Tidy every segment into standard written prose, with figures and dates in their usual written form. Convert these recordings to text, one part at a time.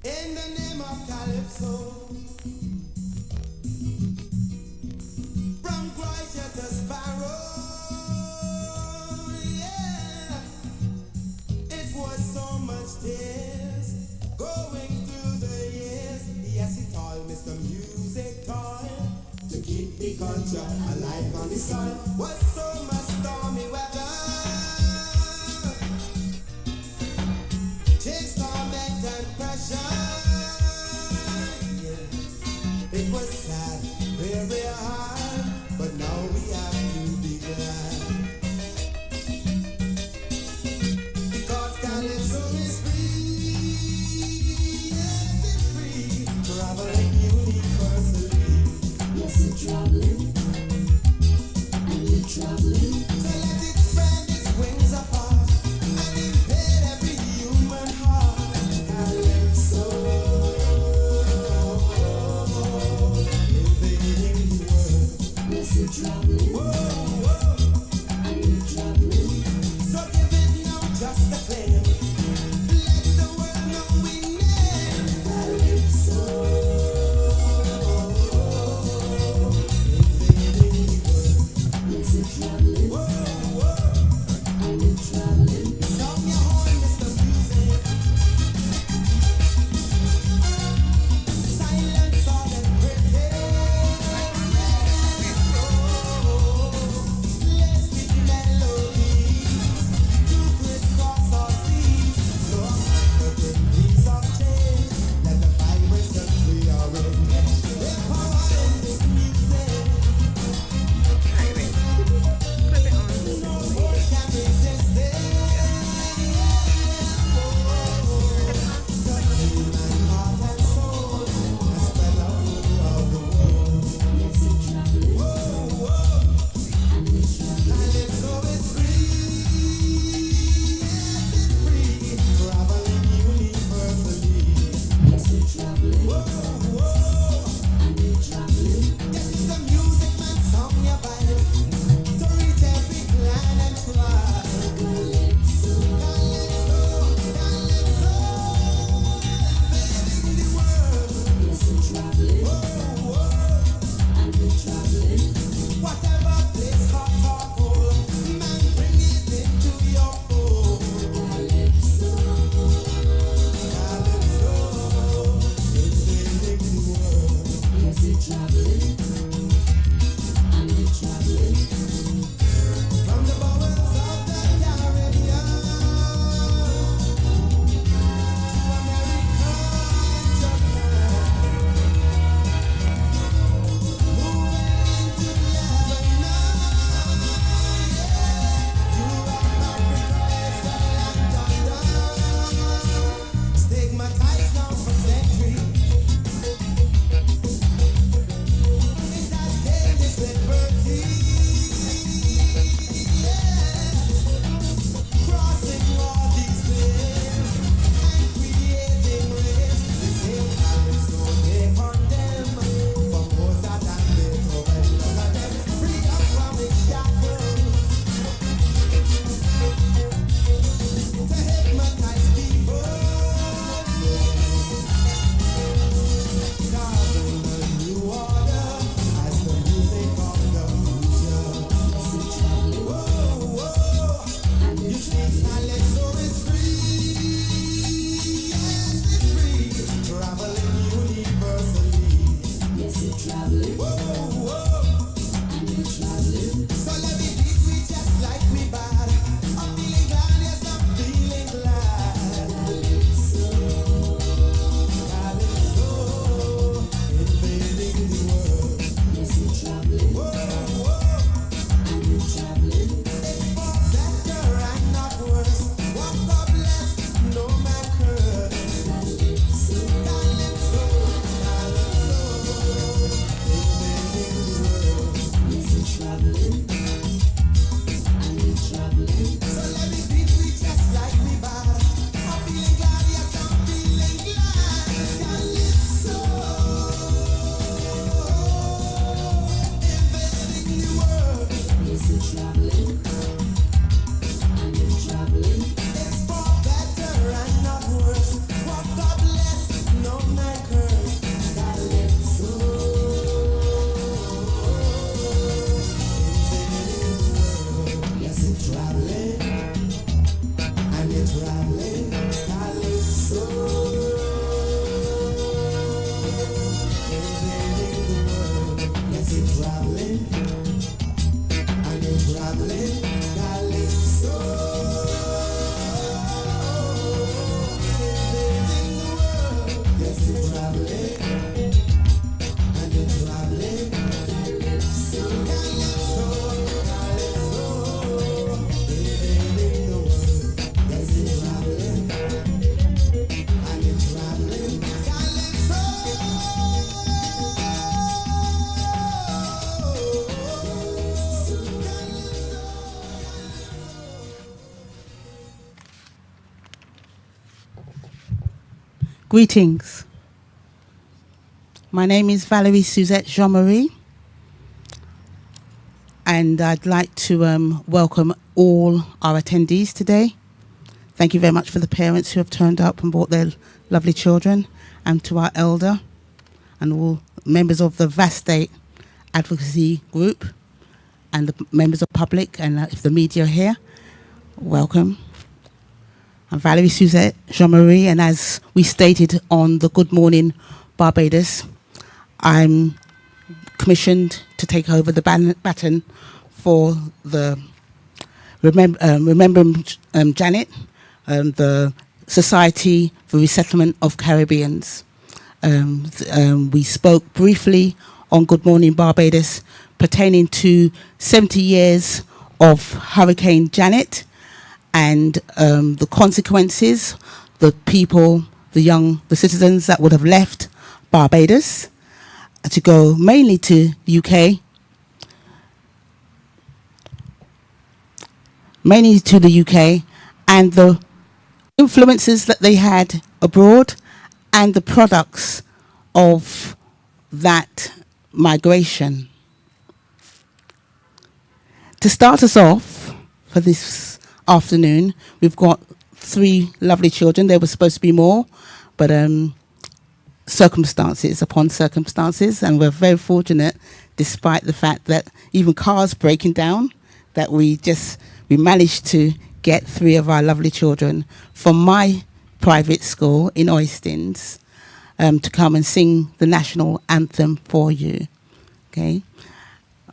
In the name of Calypso, from Croatia to Sparrow, yeah, it was so much tears going through the years. Yes, it all Mr. Music toy to keep the culture alive on the soil. Was so much stormy weather, change, torment and pressure. Yeah. It was sad, very hard, but now we have to be glad. Because Calypso is free, yes it's free, traveling universally. Yes, we're traveling, and we're traveling. So let it spread its wings apart and invade every human heart. Calypso, Greetings. My name is Valerie Suzette Jean-Marie, and I'd like to welcome all our attendees today. Thank you very much for the parents who have turned up and brought their lovely children, and to our elder and all members of the Vastate Advocacy Group and the members of public and if the media are here, welcome. I'm Valerie Suzette Jean-Marie, and as we stated on the Good Morning Barbados, I'm commissioned to take over the baton for the Remembering Janet, the Society for Resettlement of Caribbeans. We spoke briefly on Good Morning Barbados pertaining to 70 years of Hurricane Janet and the consequences, the people, the citizens that would have left Barbados to go mainly to UK, and the influences that they had abroad and the products of that migration. To start us off for this afternoon, we've got 3 lovely children. There were supposed to be more, but circumstances upon circumstances, and we're very fortunate, despite the fact that even cars breaking down, that we managed to get 3 of our lovely children from my private school in Oistins to come and sing the national anthem for you. Okay,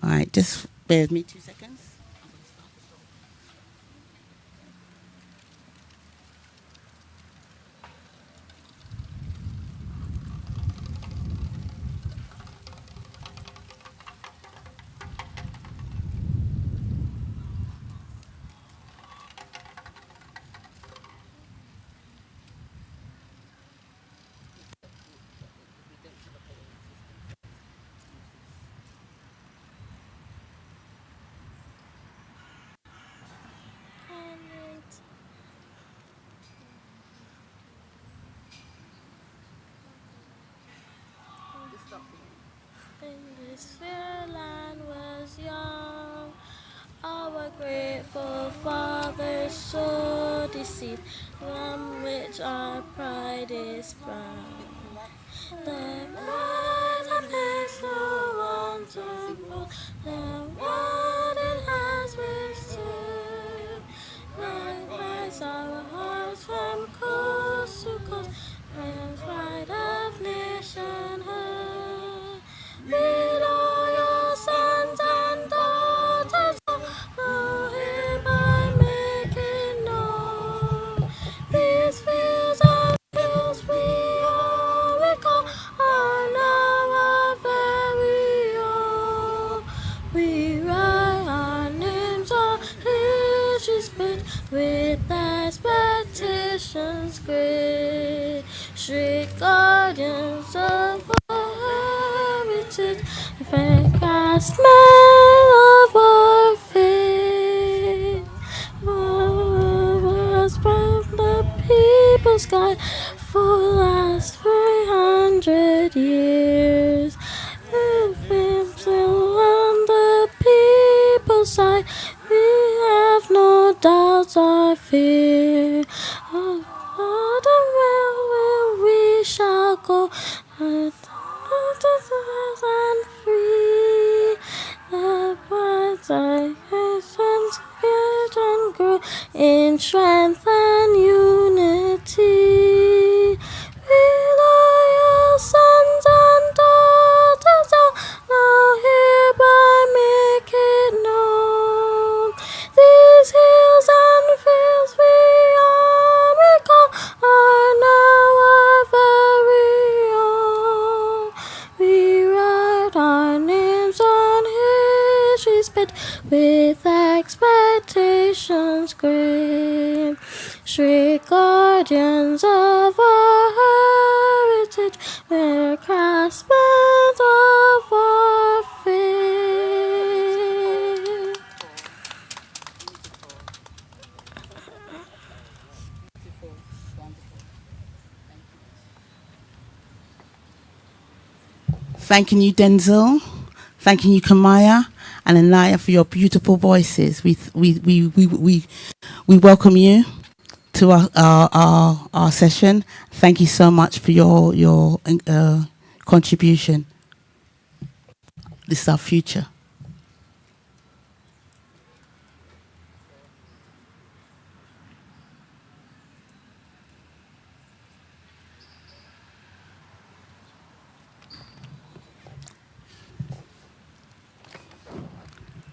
all right, just bear with me 2 seconds. When this fair land was young, our grateful fathers so deceived, from which our pride is sprung. The pride that makes no one to boast, the one it has withstood. Likewise our hearts from coast to coast, and pride of nationhood. We loyal sons and daughters know hereby make it known. These fields and hills we all recall are now our very own. We write our names on history's page with expectations great. Strict guardians of our heritage, perfect craftsmen of our faith. Was from the people's guide for the last 300 years. We've been still on the people's side. We have no doubts or fear. Oh, where we shall go, and free. The bright nations get and grow in strength and unity. We loyal sons and daughters all now hereby make it known. These hills and fields we all recall are now our very own. We write our names on history's page with expectations great. Strict guardians of our heritage, we're craftsmen of our faith. Thanking you, Denzel. Thanking you, Kamaya and Anaya, for your beautiful voices. We welcome you to our session. Thank you so much for your contribution. This is our future.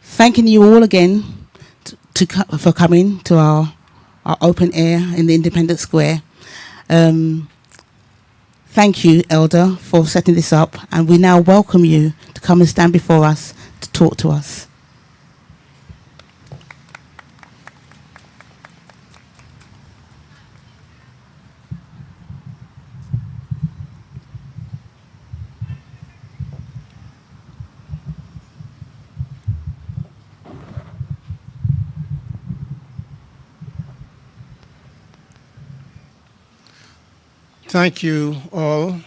Thanking you all again for coming to our open air in the Independence Square. Thank you, Elder, for setting this up, and we now welcome you to come and stand before us to talk to us. Thank you all,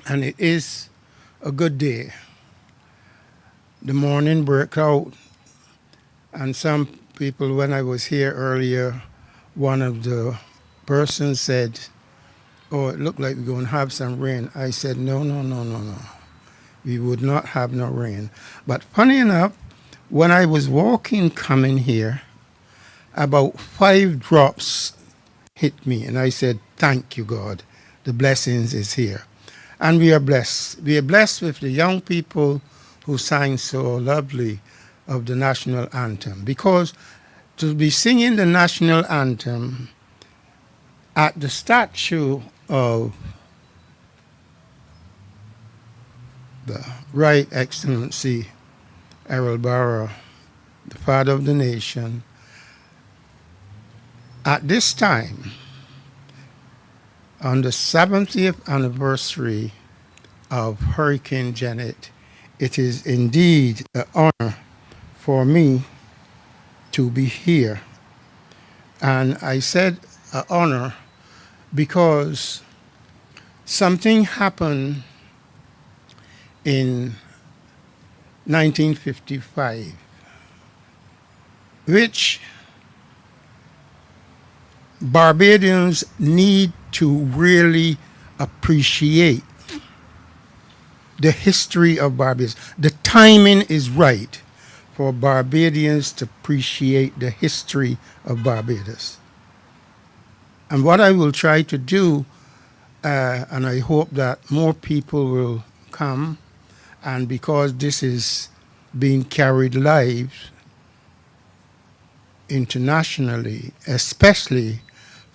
and it is a good day. The morning broke out, and some people, when I was here earlier, one of the persons said, "Oh, it looked like we're going to have some rain." I said, no. We would not have no rain. But funny enough, when I was walking coming here, about 5 drops hit me, and I said, "Thank you, God. The blessings is here." And we are blessed. We are blessed with the young people who sang so lovely of the national anthem. Because to be singing the national anthem at the statue of the Right Excellency Errol Barrow, the father of the nation, at this time, on the 70th anniversary of Hurricane Janet, it is indeed an honor for me to be here. And I said an honor because something happened in 1955, which Barbadians need to really appreciate the history of Barbados. The timing is right for Barbadians to appreciate the history of Barbados. And what I will try to do, and I hope that more people will come, and because this is being carried live internationally, especially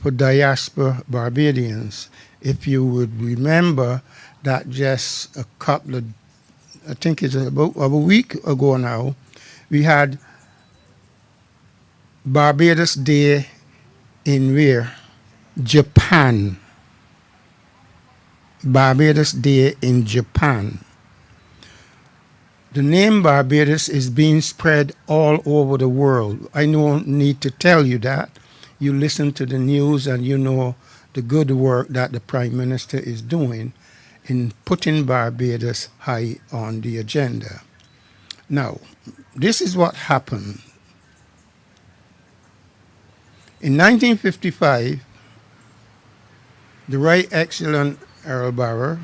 for diaspora Barbadians, if you would remember that just a couple of, I think it's about a week ago now, we had Barbados Day in where? Japan. Barbados Day in Japan. The name Barbados is being spread all over the world. I don't need to tell you that. You listen to the news and you know the good work that the Prime Minister is doing in putting Barbados high on the agenda. Now, this is what happened. In 1955, the Right Excellent Errol Barrow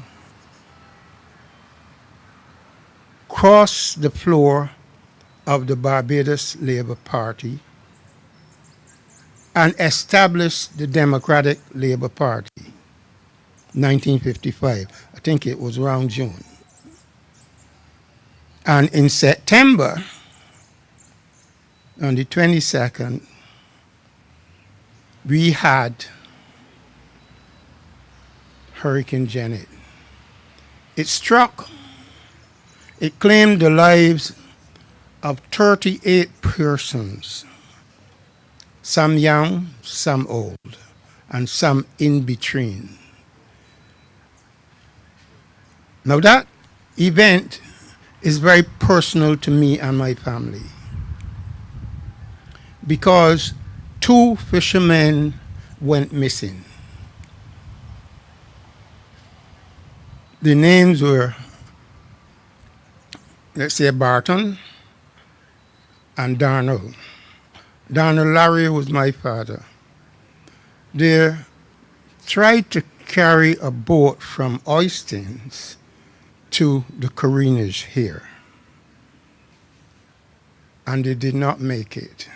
crossed the floor of the Barbados Labour Party and established the Democratic Labour Party. 1955. I think it was around June. And in September, on the 22nd, we had Hurricane Janet. It struck, it claimed the lives of 38 persons, some young, some old, and some in between. Now that event is very personal to me and my family because 2 fishermen went missing. The names were let's say Barton and Darnell. Darnell Larry was my father. They tried to carry a boat from Oistins to the Carinas here, and they did not make it.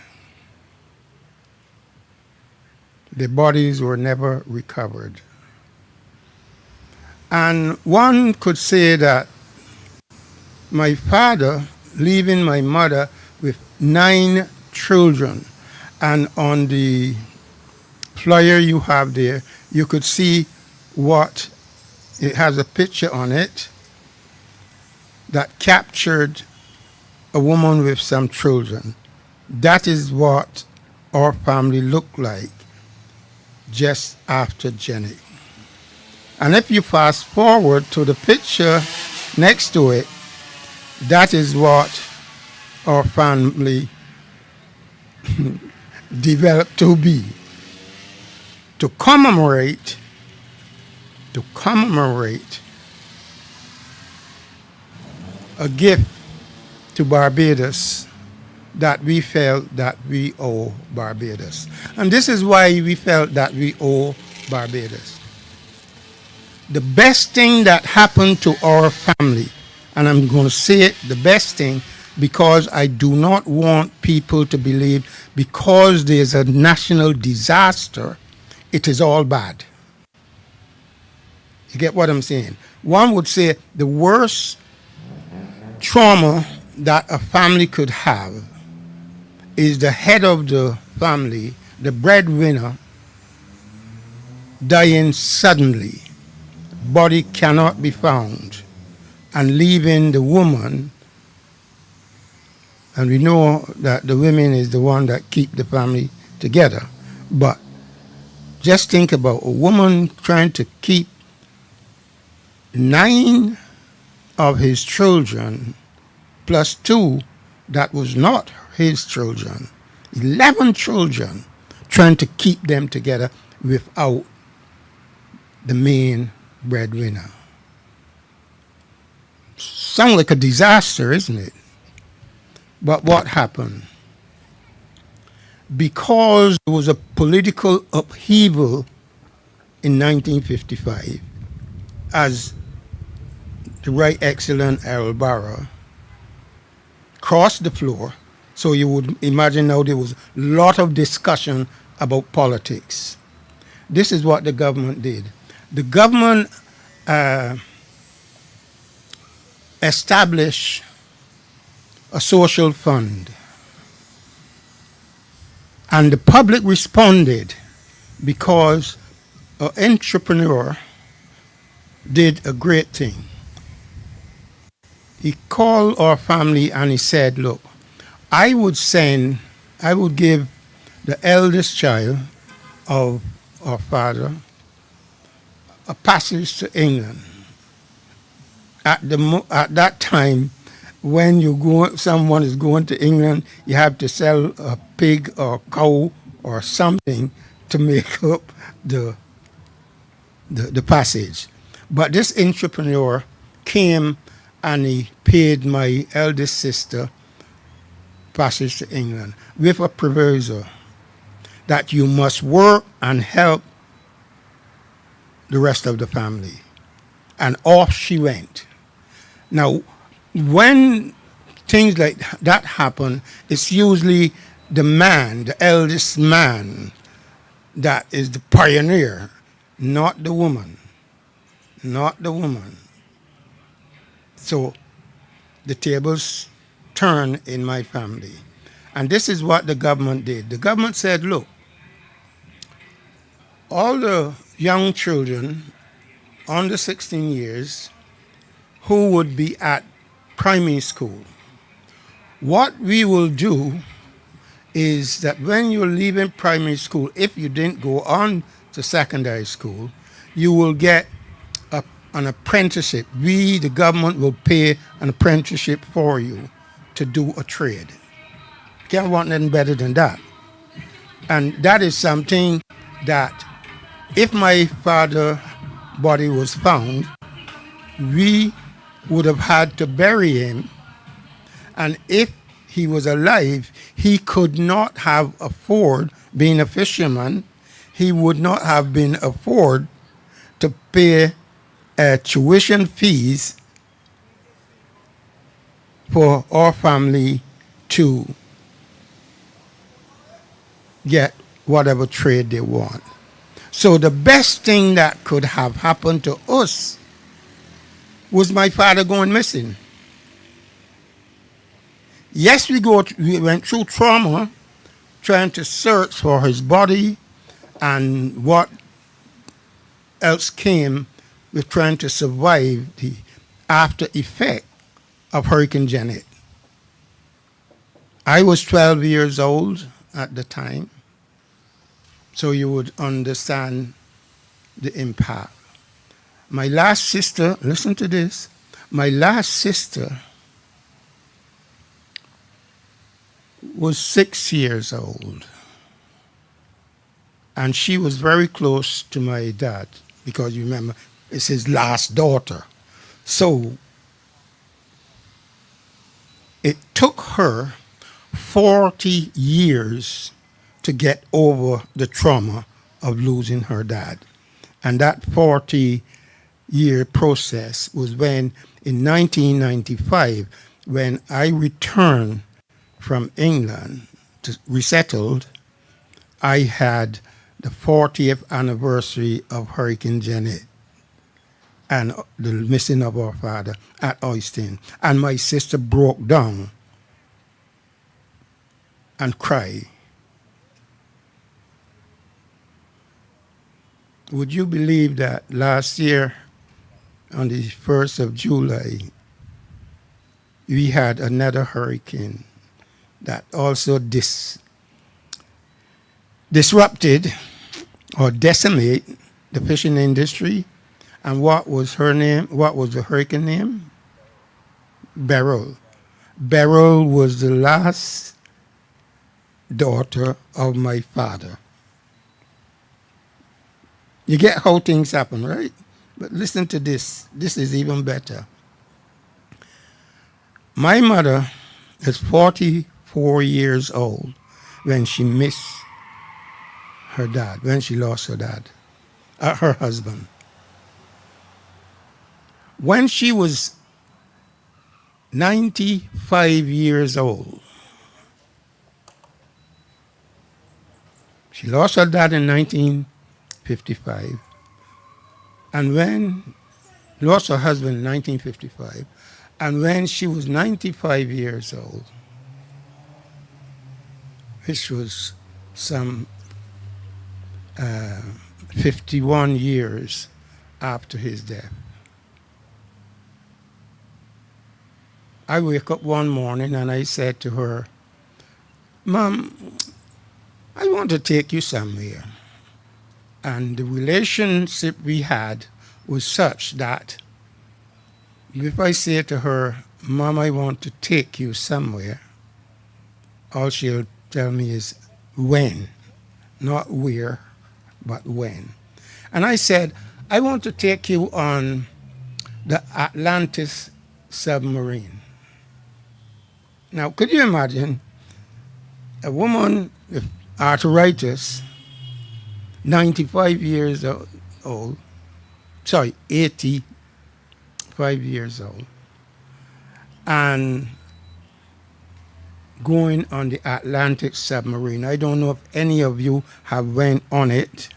The bodies were never recovered. And one could say that my father, leaving my mother with 9 children, and on the flyer you have there, you could see what, it has a picture on it that captured a woman with some children. That is what our family looked like just after Jenny. And if you fast forward to the picture next to it, that is what our family developed to be. To commemorate a gift to Barbados that we felt that we owe Barbados. And this is why we felt that we owe Barbados. The best thing that happened to our family, and I'm going to say it, the best thing, because I do not want people to believe because there's a national disaster, it is all bad. You get what I'm saying? One would say the worst trauma that a family could have is the head of the family, the breadwinner, dying suddenly, body cannot be found, and leaving the woman. And we know that the women is the one that keep the family together. But just think about a woman trying to keep 9 of his children plus 2 that was not his children. 11 children, trying to keep them together without the main breadwinner. Sounds like a disaster, isn't it? But what happened? Because there was a political upheaval in 1955, as the Right Excellent Errol Barrow crossed the floor, so you would imagine now there was a lot of discussion about politics. This is what the government did. The government established a social fund, and the public responded because an entrepreneur did a great thing. He called our family and he said, look, I would give the eldest child of our father a passage to England. At that time, when someone is going to England, you have to sell a pig or cow or something to make up the passage. But this entrepreneur came and he paid my eldest sister passage to England with a proviso that you must work and help the rest of the family. And off she went. Now, when things like that happen, it's usually the man, the eldest man, that is the pioneer, not the woman. Not the woman. So the tables turn in my family. And this is what the government did. The government said, look, all the young children under 16 years who would be at primary school, what we will do is that when you're leaving primary school, if you didn't go on to secondary school, you will get an apprenticeship. We, the government, will pay an apprenticeship for you to do a trade. Can't want nothing better than that. And that is something that if my father's body was found, we would have had to bury him And if he was alive, he could not have afford, being a fisherman, he would not have been afford to pay tuition fees for our family to get whatever trade they want. So the best thing that could have happened to us was my father going missing. Yes, we went through trauma trying to search for his body and what else came with trying to survive the after effect of Hurricane Janet. I was 12 years old at the time, so you would understand the impact. My last sister, listen to this, my last sister was 6 years old. And she was very close to my dad because you remember, it's his last daughter. So it took her 40 years to get over the trauma of losing her dad. And that 40-year process was when, in 1995, when I returned from England to resettled, I had the 40th anniversary of Hurricane Janet and the missing of our father at Oyston. And my sister broke down and cried. Would you believe that last year, on the 1st of July, we had another hurricane that also disrupted or decimate the fishing industry. And what was her name? What was the hurricane name? Beryl. Beryl was the last daughter of my father. You get how things happen, right? But listen to this. This is even better. My mother is 44 years old when she missed her dad, when she lost her dad, her husband. When she was 95 years old, she lost her dad in 1955, and when lost her husband in 1955, and when she was 95 years old, which was some 51 years after his death, I wake up one morning and I said to her, Mom, I want to take you somewhere. And the relationship we had was such that if I say to her, Mom, I want to take you somewhere, all she'll tell me is when, not where, but when. And I said, I want to take you on the Atlantis submarine. Now, could you imagine a woman with arthritis, 95 years old, 85 years old, and going on the Atlantic submarine? I don't know if any of you have went on it.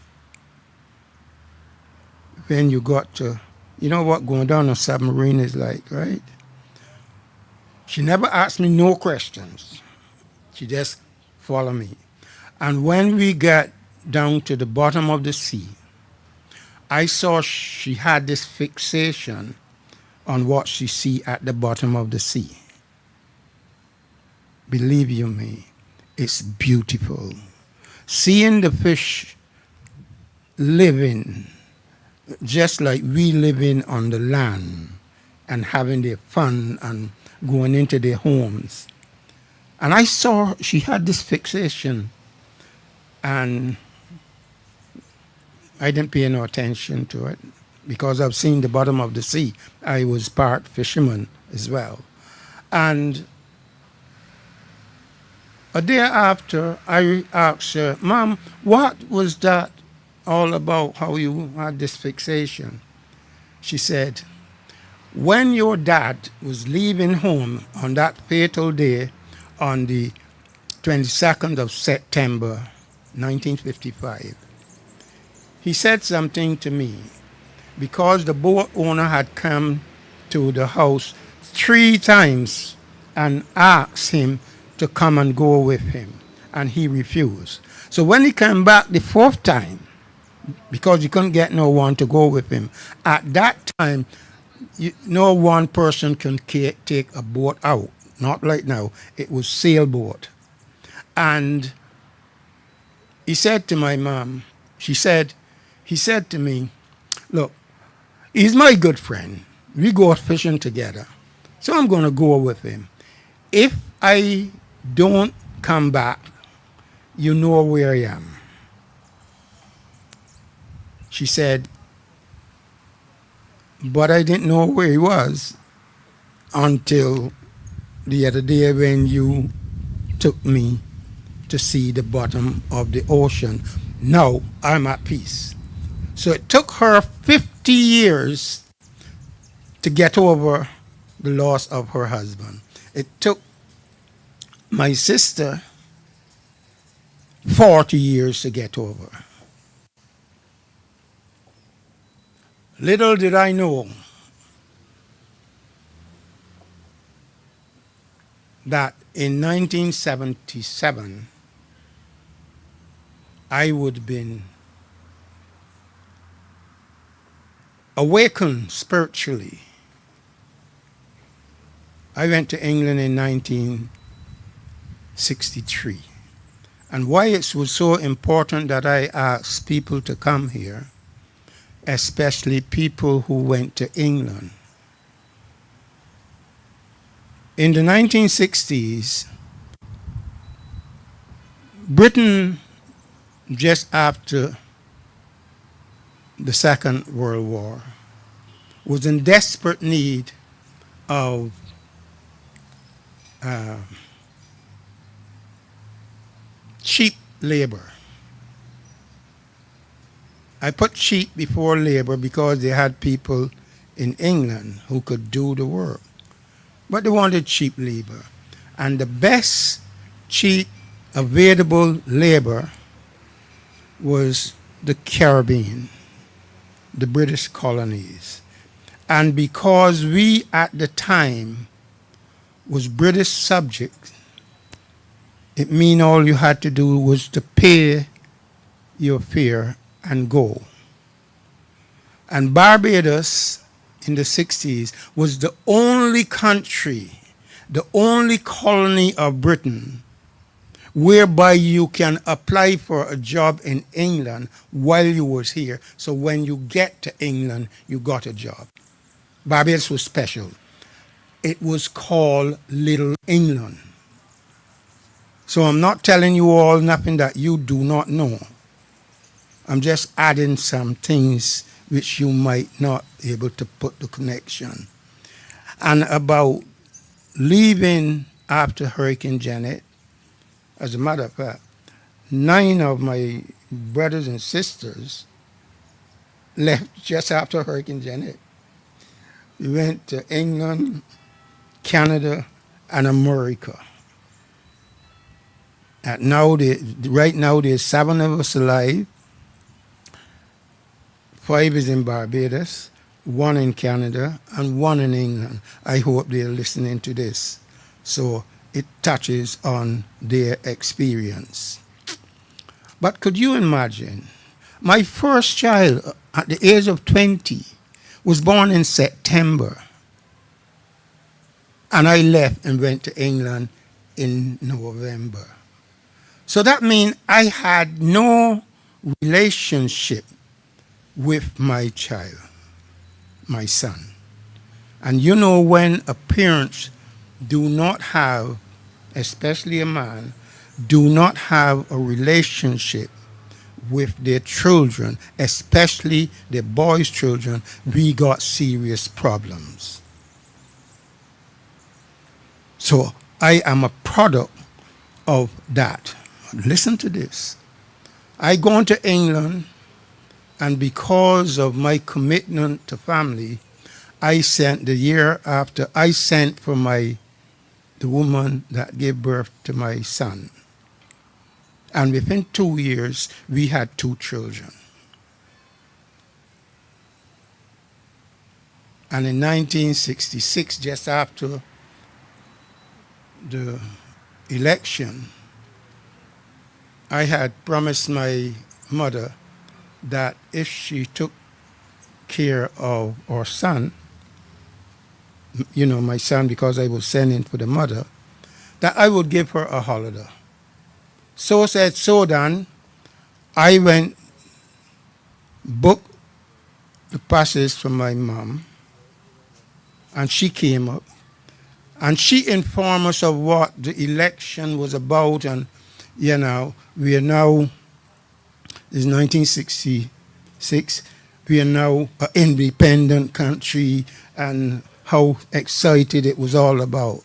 When you got to, you know what going down a submarine is like, right? She never asked me no questions. She just followed me. And when we got down to the bottom of the sea, I saw she had this fixation on what she see at the bottom of the sea. Believe you me, it's beautiful. Seeing the fish living just like we living on the land and having their fun and going into their homes. And I saw she had this fixation, and I didn't pay no attention to it because I've seen the bottom of the sea. I was part fisherman as well. And A day after, I asked her, Mom, what was that all about, how you had this fixation? She said, when your dad was leaving home on that fatal day on the 22nd of September 1955, he said something to me because the boat owner had come to the house 3 times and asked him to come and go with him, and he refused. So when he came back the 4th time, because he couldn't get no one to go with him, at that time, no one person can take a boat out. Not like now. It was sailboat. And he said to my mom, he said to me, look, he's my good friend. We go fishing together. So I'm going to go with him. If I don't come back, you know where I am. She said, but I didn't know where he was until the other day when you took me to see the bottom of the ocean. Now I'm at peace. So it took her 50 years to get over the loss of her husband. It took my sister 40 years to get over. Little did I know that in 1977 I would have been awakened spiritually. I went to England in 1963. And why it was so important that I asked people to come here, especially people who went to England. In the 1960s, Britain, just after the Second World War, was in desperate need of cheap labor. I put cheap before labor because they had people in England who could do the work. But they wanted cheap labor. And the best cheap available labor was the Caribbean, the British colonies. And because we at the time was British subjects, it mean all you had to do was to pay your fare and go. And Barbados in the 60s was the only country, the only colony of Britain whereby you can apply for a job in England while you was here. So when you get to England, you got a job. Barbados was special. It was called Little England. So I'm not telling you all nothing that you do not know. I'm just adding some things which you might not be able to put the connection. And about leaving after Hurricane Janet, as a matter of fact, 9 of my brothers and sisters left just after Hurricane Janet. We went to England, Canada, and America. And right now there's 7 of us alive. 5 is in Barbados, 1 in Canada, and 1 in England. I hope they're listening to this. So it touches on their experience. But could you imagine, my first child at the age of 20 was born in September. And I left and went to England in November. So that means I had no relationship with my child, my son. And you know, when a parent do not have, especially a man, do not have a relationship with their children, especially their boys' children, we got serious problems. So I am a product of that. Listen to this. I gone to England, and because of my commitment to family, I sent the year after I sent for the woman that gave birth to my son. And within 2 years, we had 2 children. And in 1966, just after the election, I had promised my mother that if she took care of our son, my son, because I was sending for the mother, that I would give her a holiday. So said, so done. I went, booked the passes for my mom, and she came up, and she informed us of what the election was about, and we are now, it's 1966, we are now an independent country, and how excited it was all about.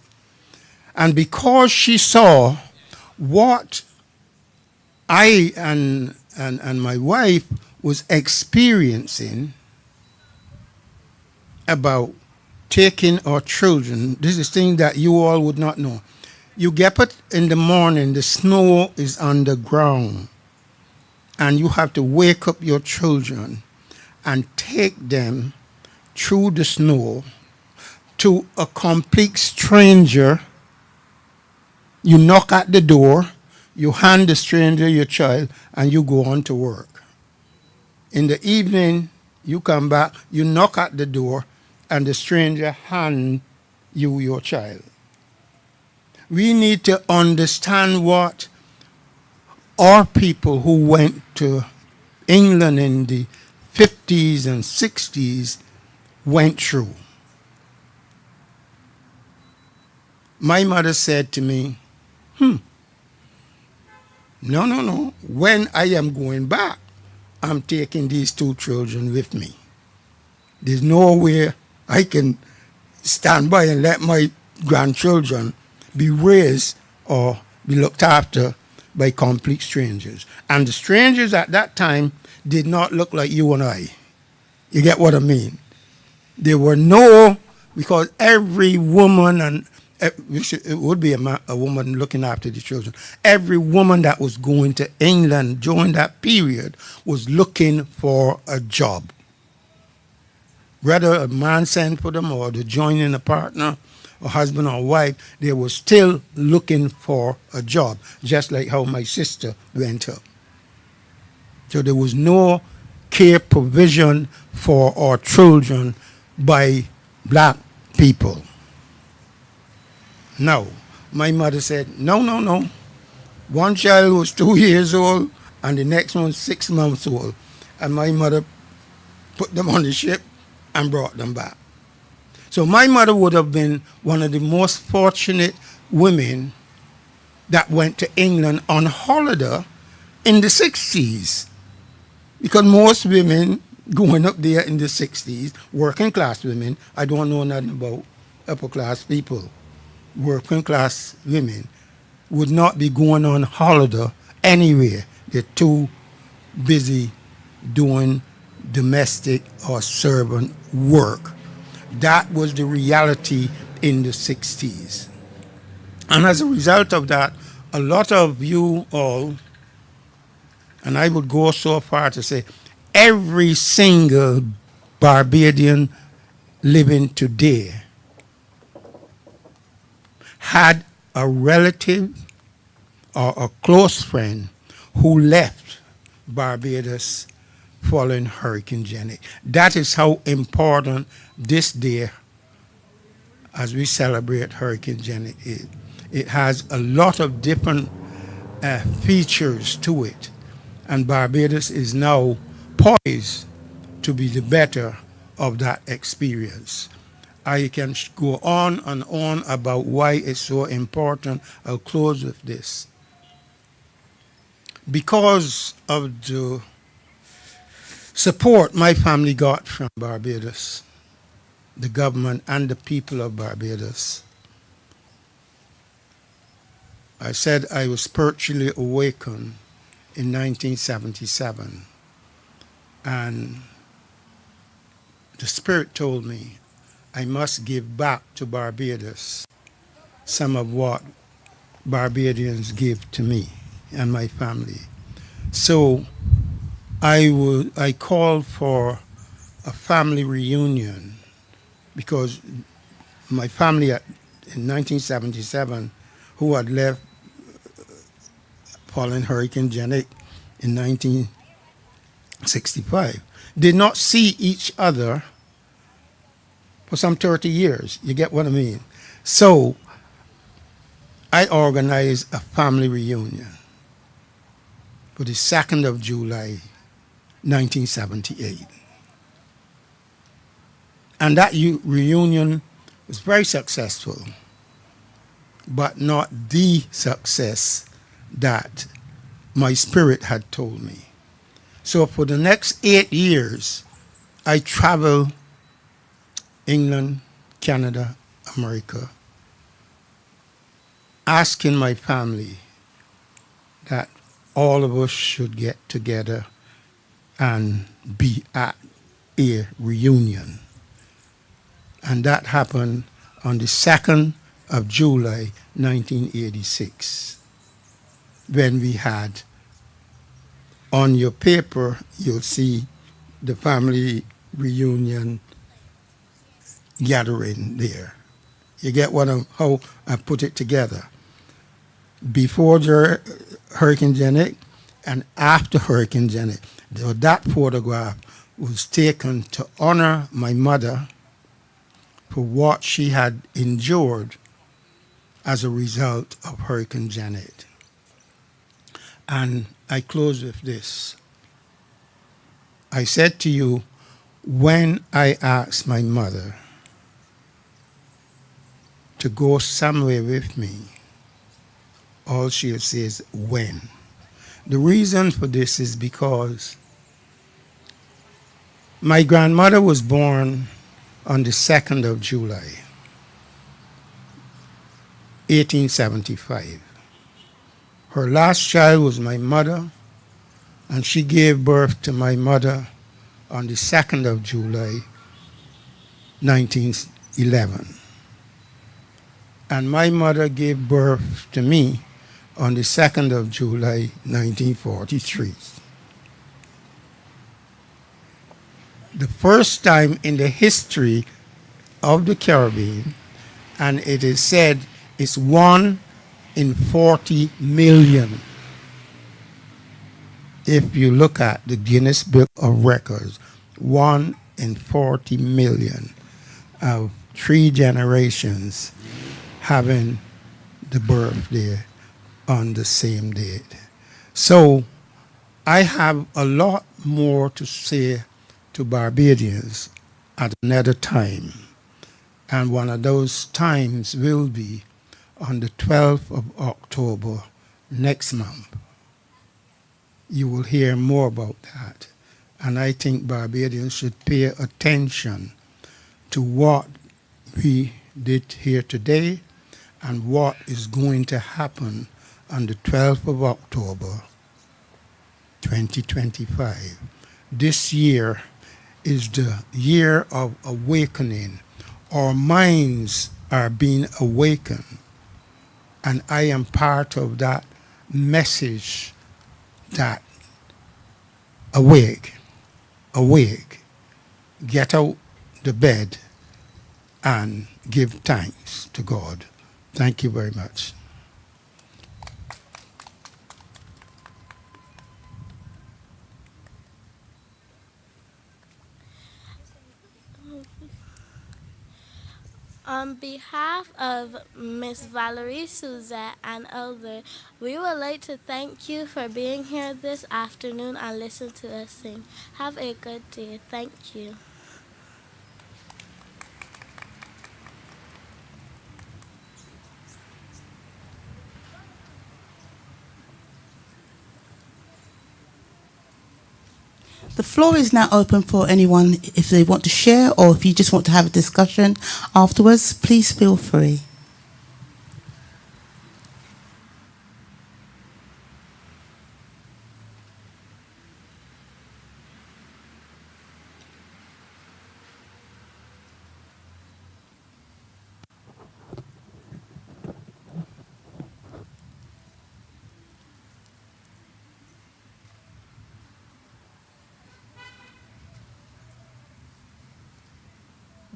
And because she saw what I and my wife was experiencing about taking our children, this is thing that you all would not know. You get up in the morning, the snow is on the ground, and you have to wake up your children and take them through the snow to a complete stranger. You knock at the door, you hand the stranger your child, and you go on to work. In the evening, you come back, you knock at the door, and the stranger hand you your child. We need to understand what our people who went to England in the 50s and 60s went through. My mother said to me, no. When I am going back, I'm taking these 2 children with me. There's nowhere I can stand by and let my grandchildren be raised or be looked after by complete strangers. And the strangers at that time did not look like you and I. You get what I mean? There were because every woman, and it would be a woman looking after the children, every woman that was going to England during that period was looking for a job. Whether a man sent for them or to join in a partner, a husband or wife, they were still looking for a job, just like how my sister went up. So there was no care provision for our children by black people. No. My mother said, no. One child was 2 years old and the next one 6 months old. And my mother put them on the ship and brought them back. So my mother would have been one of the most fortunate women that went to England on holiday in the 60s. Because most women going up there in the 60s, working class women, I don't know nothing about upper class people, working class women would not be going on holiday anywhere. They're too busy doing domestic or servant work. That was the reality in the 60s. And as a result of that, a lot of you all, and I would go so far to say every single Barbadian living today had a relative or a close friend who left Barbados following Hurricane Jenny. That is how important this day, as we celebrate Hurricane Jenny, is. It has a lot of different features to it, and Barbados is now poised to be the better of that experience. I can go on and on about why it's so important. I'll close with this. Because of the support my family got from Barbados, the government and the people of Barbados, I said I was spiritually awakened in 1977, and the Spirit told me I must give back to Barbados some of what Barbadians give to me and my family. So I called for a family reunion because my family in 1977, who had left following Hurricane Janet in 1965, did not see each other for some 30 years. You get what I mean? So I organized a family reunion for the 2nd of July, 1978. And that reunion was very successful, but not the success that my spirit had told me. So for the next 8 years, I traveled England, Canada, America, asking my family that all of us should get together and be at a reunion. And that happened on the 2nd of July, 1986, when we had, on your paper, you'll see the family reunion gathering there. You get how I put it together. Before the Hurricane Janet and after Hurricane Janet, that photograph was taken to honor my mother for what she had endured as a result of Hurricane Janet. And I close with this. I said to you, when I asked my mother to go somewhere with me, all she'll say is when. The reason for this is because my grandmother was born on the 2nd of July, 1875. Her last child was my mother, and she gave birth to my mother on the 2nd of July, 1911. And my mother gave birth to me on the 2nd of July, 1943. The first time in the history of the Caribbean, and it is said it's 1 in 40 million. If you look at the Guinness Book of Records, 1 in 40 million of 3 generations having the birthday on the same date. So I have a lot more to say to Barbadians at another time. And one of those times will be on the 12th of October next month. You will hear more about that. And I think Barbadians should pay attention to what we did here today and what is going to happen on the 12th of October, 2025. This year is the year of awakening. Our minds are being awakened. And I am part of that message that awake, get out the bed and give thanks to God. Thank you very much. On behalf of Miss Valerie, Suzette, and Elder, we would like to thank you for being here this afternoon and listen to us sing. Have a good day. Thank you. The floor is now open for anyone if they want to share or if you just want to have a discussion afterwards, please feel free.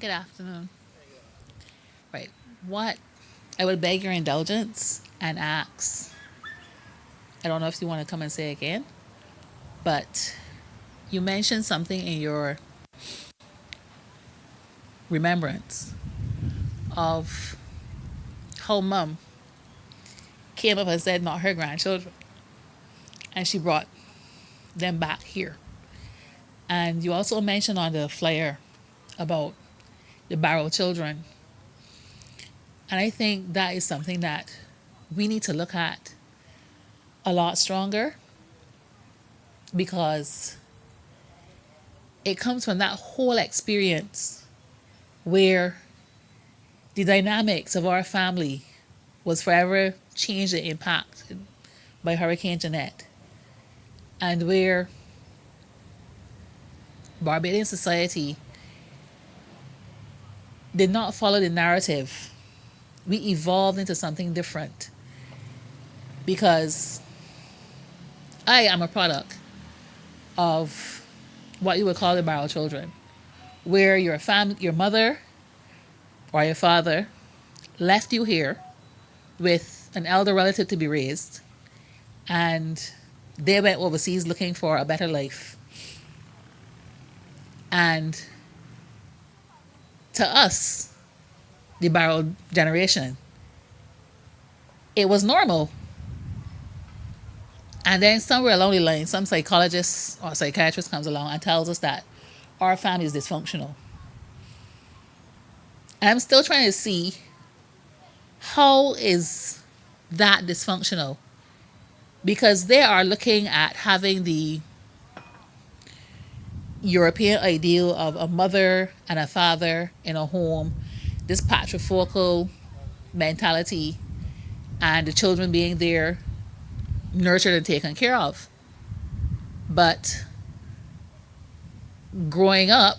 Good afternoon. Right. What I would beg your indulgence and ask, I don't know if you want to come and say again, but you mentioned something in your remembrance of how mum came up and said not her grandchildren, and she brought them back here. And you also mentioned on the flyer about the Barrow children. And I think that is something that we need to look at a lot stronger, because it comes from that whole experience where the dynamics of our family was forever changed and impacted by Hurricane Jeanette, and where Barbadian society did not follow the narrative. We evolved into something different because I am a product of what you would call the Barrow children, where your mother or your father left you here with an elder relative to be raised, and they went overseas looking for a better life. And to us, the Barrow generation, it was normal. And then somewhere along the line, some psychologist or psychiatrist comes along and tells us that our family is dysfunctional. And I'm still trying to see, how is that dysfunctional? Because they are looking at having the European ideal of a mother and a father in a home, this patriarchal mentality, and the children being there nurtured and taken care of. But growing up,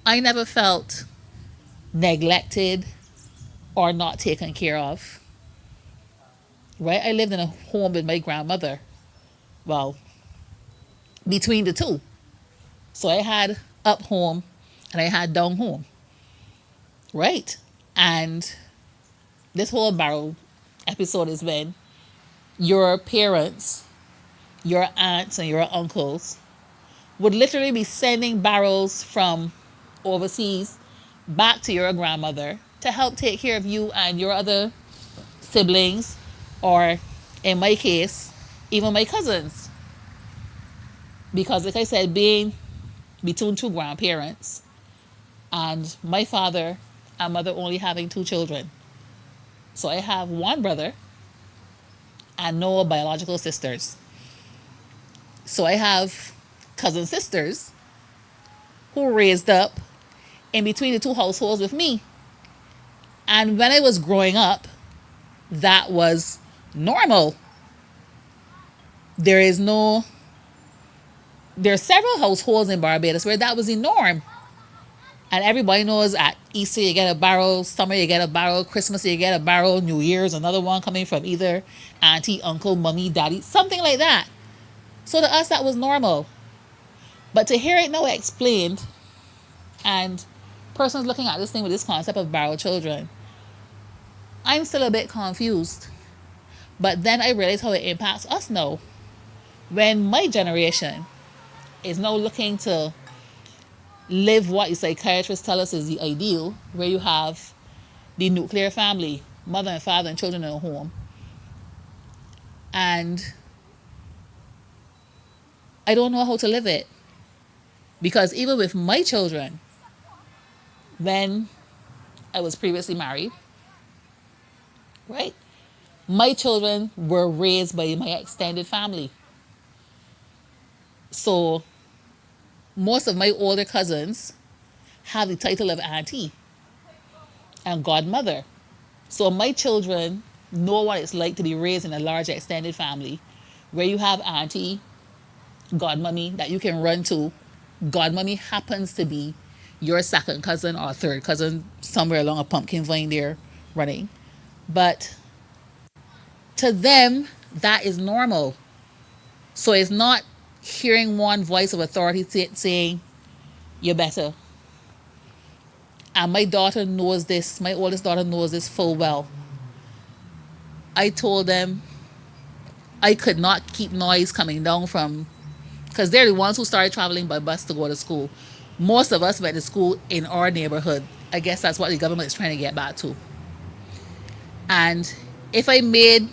I never felt neglected or not taken care of. Right? I lived in a home with my grandmother. Well, between the two. So I had up home and I had down home. Right? And this whole Barrow episode is when your parents, your aunts, and your uncles would literally be sending barrels from overseas back to your grandmother to help take care of you and your other siblings, or in my case, even my cousins. Because, like I said, being between two grandparents and my father and mother only having two children. So I have one brother and no biological sisters. So I have cousin sisters who raised up in between the two households with me. And when I was growing up, that was normal. There are several households in Barbados where that was the norm. And everybody knows at Easter you get a barrel, summer you get a barrel, Christmas you get a barrel, New Year's another one coming from either auntie, uncle, mommy, daddy, something like that. So to us that was normal. But to hear it now explained, and persons looking at this thing with this concept of barrel children, I'm still a bit confused. But then I realize how it impacts us now. When my generation is now looking to live what the psychiatrists tell us is the ideal, where you have the nuclear family, mother and father and children in a home. And I don't know how to live it. Because even with my children, when I was previously married, right? My children were raised by my extended family. So most of my older cousins have the title of auntie and godmother. So my children know what it's like to be raised in a large extended family where you have auntie, godmommy that you can run to. Godmommy happens to be your second cousin or third cousin somewhere along a pumpkin vine there running. But to them, that is normal. So it's not hearing one voice of authority saying, you're better. And my daughter knows this, my oldest daughter knows this full well. I told them I could not keep noise coming down from, because they're the ones who started traveling by bus to go to school. Most of us went to school in our neighborhood. I guess that's what the government is trying to get back to. And if I made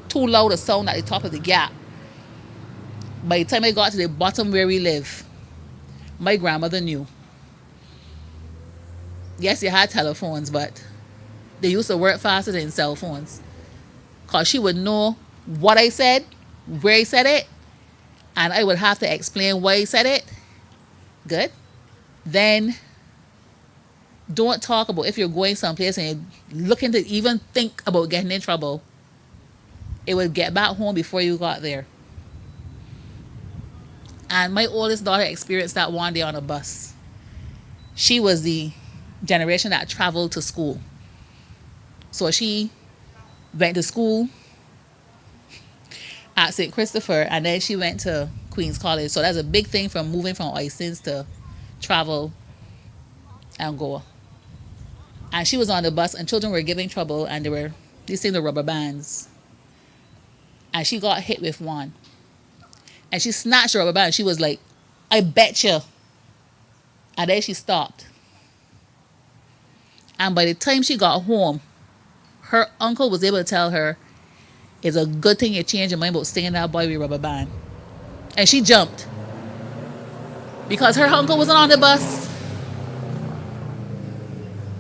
too loud a sound at the top of the gap, by the time I got to the bottom where we live, my grandmother knew. Yes, you had telephones, but they used to work faster than cell phones. Because she would know what I said, where I said it, and I would have to explain why I said it. Good. Then don't talk about if you're going someplace and you're looking to even think about getting in trouble. It would get back home before you got there. And my oldest daughter experienced that one day on a bus. She was the generation that traveled to school. So she went to school at St. Christopher, and then she went to Queen's College. So that's a big thing from moving from Oisins to travel and go. And she was on the bus, and children were giving trouble, and they were using the rubber bands. And she got hit with one. And she snatched the rubber band. She was like, I bet you. And then she stopped. And by the time she got home, her uncle was able to tell her, it's a good thing you changed your mind about stinging that boy with rubber band. And she jumped. Because her uncle wasn't on the bus.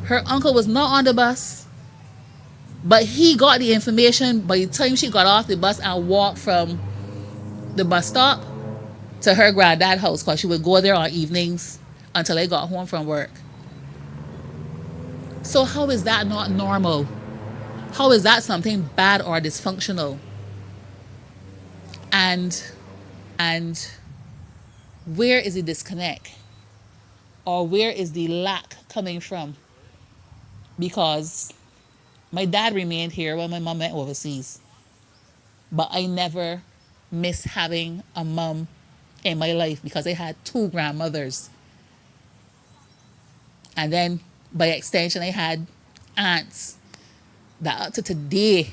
Her uncle was not on the bus. But he got the information by the time she got off the bus and walked from the bus stop to her granddad's house, because she would go there on evenings until I got home from work. So how is that not normal? How is that something bad or dysfunctional? And where is the disconnect? Or where is the lack coming from? Because my dad remained here when my mom went overseas. But I never missed having a mom in my life because I had two grandmothers. And then by extension, I had aunts that up to today,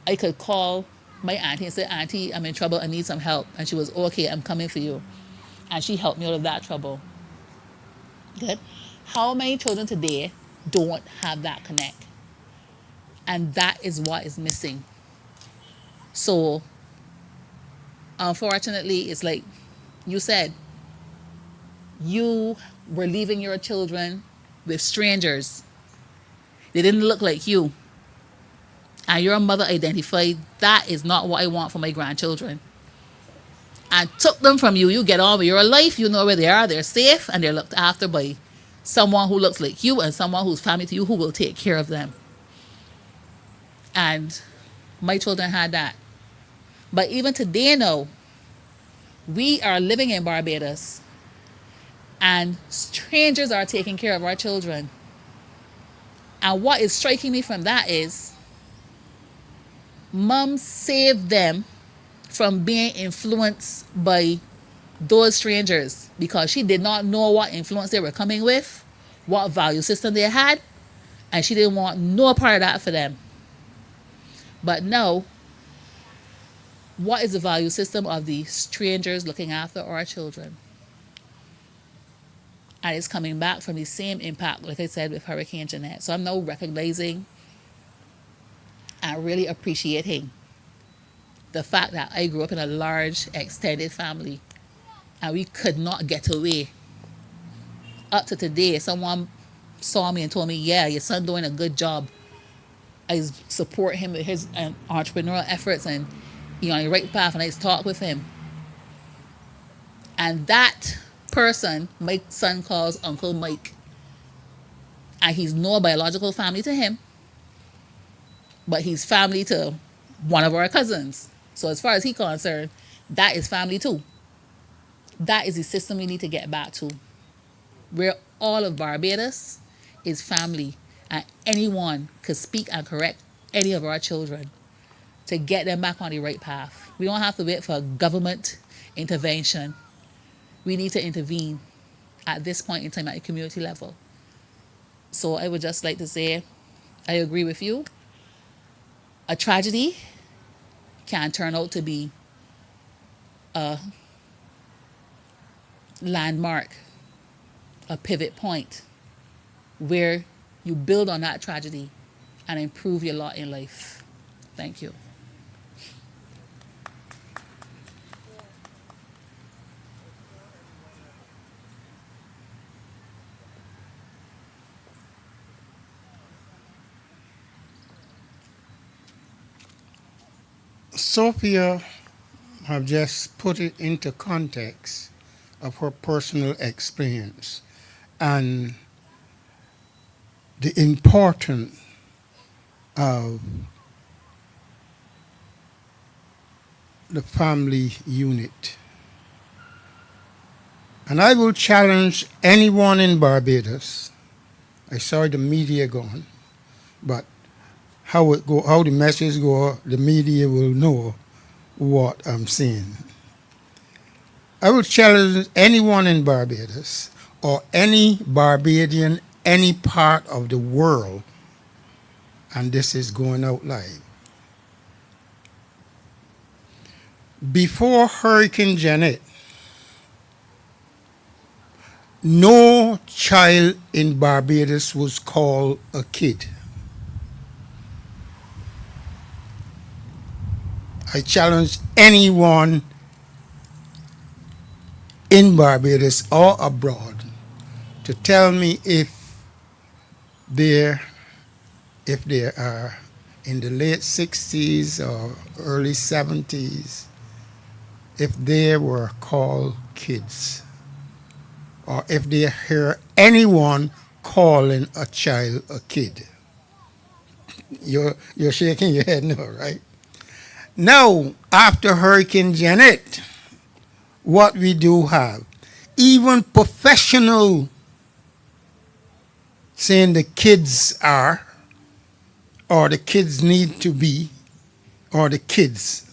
I could call my auntie and say, Auntie, I'm in trouble, I need some help. And she was, okay, I'm coming for you. And she helped me out of that trouble. Good. How many children today don't have that connect? And that is what is missing. So, unfortunately, it's like you said, you were leaving your children with strangers. They didn't look like you. And your mother identified, that is not what I want for my grandchildren. And took them from you. You get on with your life. You know where they are. They're safe and they're looked after by someone who looks like you and someone who's family to you who will take care of them. And my children had that. But even today now, we are living in Barbados and strangers are taking care of our children. And what is striking me from that is mom saved them from being influenced by those strangers because she did not know what influence they were coming with, what value system they had, and she didn't want no part of that for them. But now, what is the value system of the strangers looking after our children? And it's coming back from the same impact, like I said, with Hurricane Jeanette. So I'm now recognizing and really appreciating the fact that I grew up in a large, extended family and we could not get away. Up to today, someone saw me and told me, yeah, your son doing a good job. I support him with his entrepreneurial efforts and on the right path, and I talk with him. And that person, my son calls Uncle Mike. And he's no biological family to him, but he's family to one of our cousins. So as far as he's concerned, that is family too. That is the system we need to get back to, where all of Barbados is family and anyone could speak and correct any of our children to get them back on the right path. We don't have to wait for government intervention. We need to intervene at this point in time at the community level. So I would just like to say, I agree with you. A tragedy can turn out to be a landmark, a pivot point where you build on that tragedy and improve your lot in life. Thank you. Sophia have just put it into context of her personal experience and the importance of the family unit. And I will challenge anyone in Barbados. I saw the media gone, but how the message go, the media will know what I'm saying. I will challenge anyone in Barbados or any Barbadian, any part of the world, and this is going out live. Before Hurricane Janet, no child in Barbados was called a kid. I challenge anyone in Barbados or abroad to tell me if they are in the late 60s or early 70s, if they were called kids, or if they hear anyone calling a child a kid. You're shaking your head no, right? Now, after Hurricane Janet, what we do have, even professional saying the kids are, or the kids need to be, or the kids.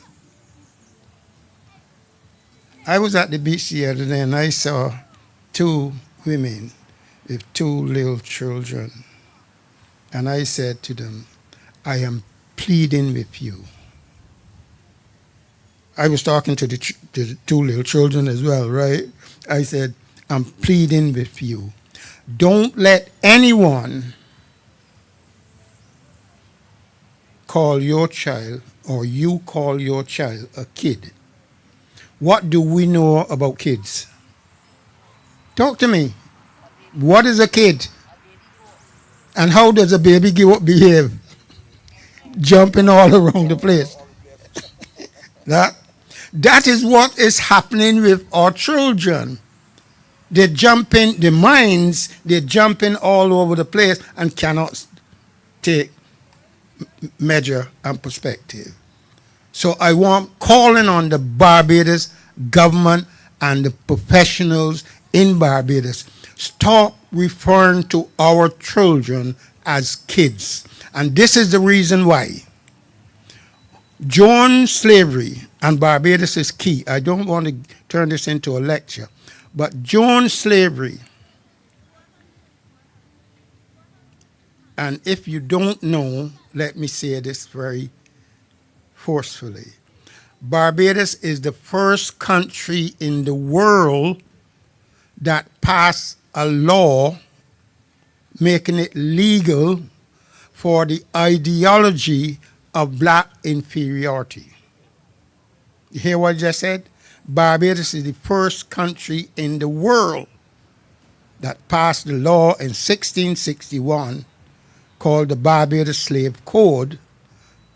I was at the beach the other day and I saw two women with two little children. And I said to them, I am pleading with you. I was talking to the two little children as well, right? I said, I'm pleading with you. Don't let anyone call your child or you call your child a kid. What do we know about kids? Talk to me. What is a kid? And how does a baby behave? Jumping all around the place. That is what is happening with our children. They're jumping, the minds, they're jumping all over the place and cannot take measure and perspective. So I want calling on the Barbados government and the professionals in Barbados, stop referring to our children as kids. And this is the reason why. Joint slavery, and Barbados is key. I don't want to turn this into a lecture, but joint slavery, and if you don't know, let me say this very forcefully. Barbados is the first country in the world that passed a law making it legal for the ideology of black inferiority. You hear what I just said? Barbados is the first country in the world that passed the law in 1661 called the Barbados Slave Code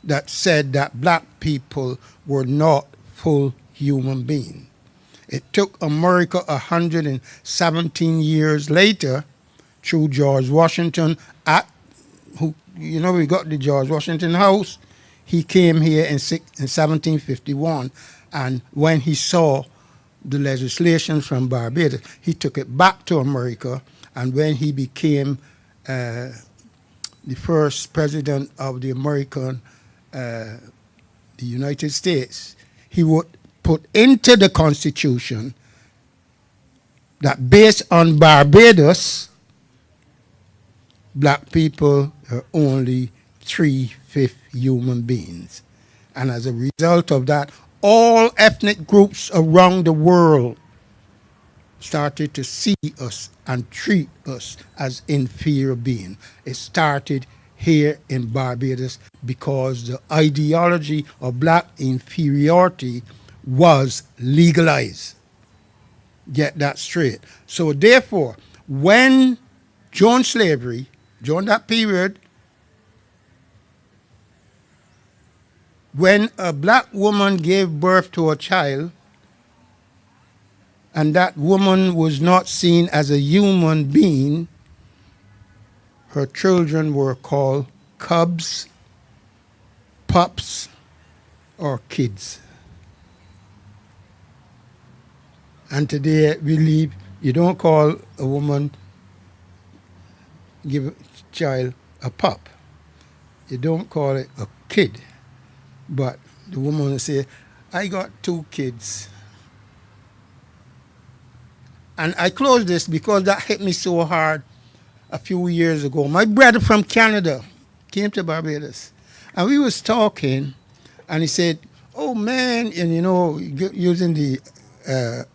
that said that black people were not full human beings. It took America 117 years later through George Washington, we got the George Washington House. He came here in 1751, and when he saw the legislation from Barbados, he took it back to America, and when he became the first president of the United States, he would put into the Constitution that based on Barbados, black people are only 3/5 human beings. And as a result of that, all ethnic groups around the world started to see us and treat us as inferior beings. It started here in Barbados because the ideology of black inferiority was legalized. Get that straight. So therefore, when during slavery, during that period, when a black woman gave birth to a child, and that woman was not seen as a human being, her children were called cubs, pups, or kids. And today we believe you don't call a woman, give a child a pup. You don't call it a kid. But the woman will say, I got 2 kids. And I close this because that hit me so hard a few years ago. My brother from Canada came to Barbados, and we was talking, and he said, oh man, and using the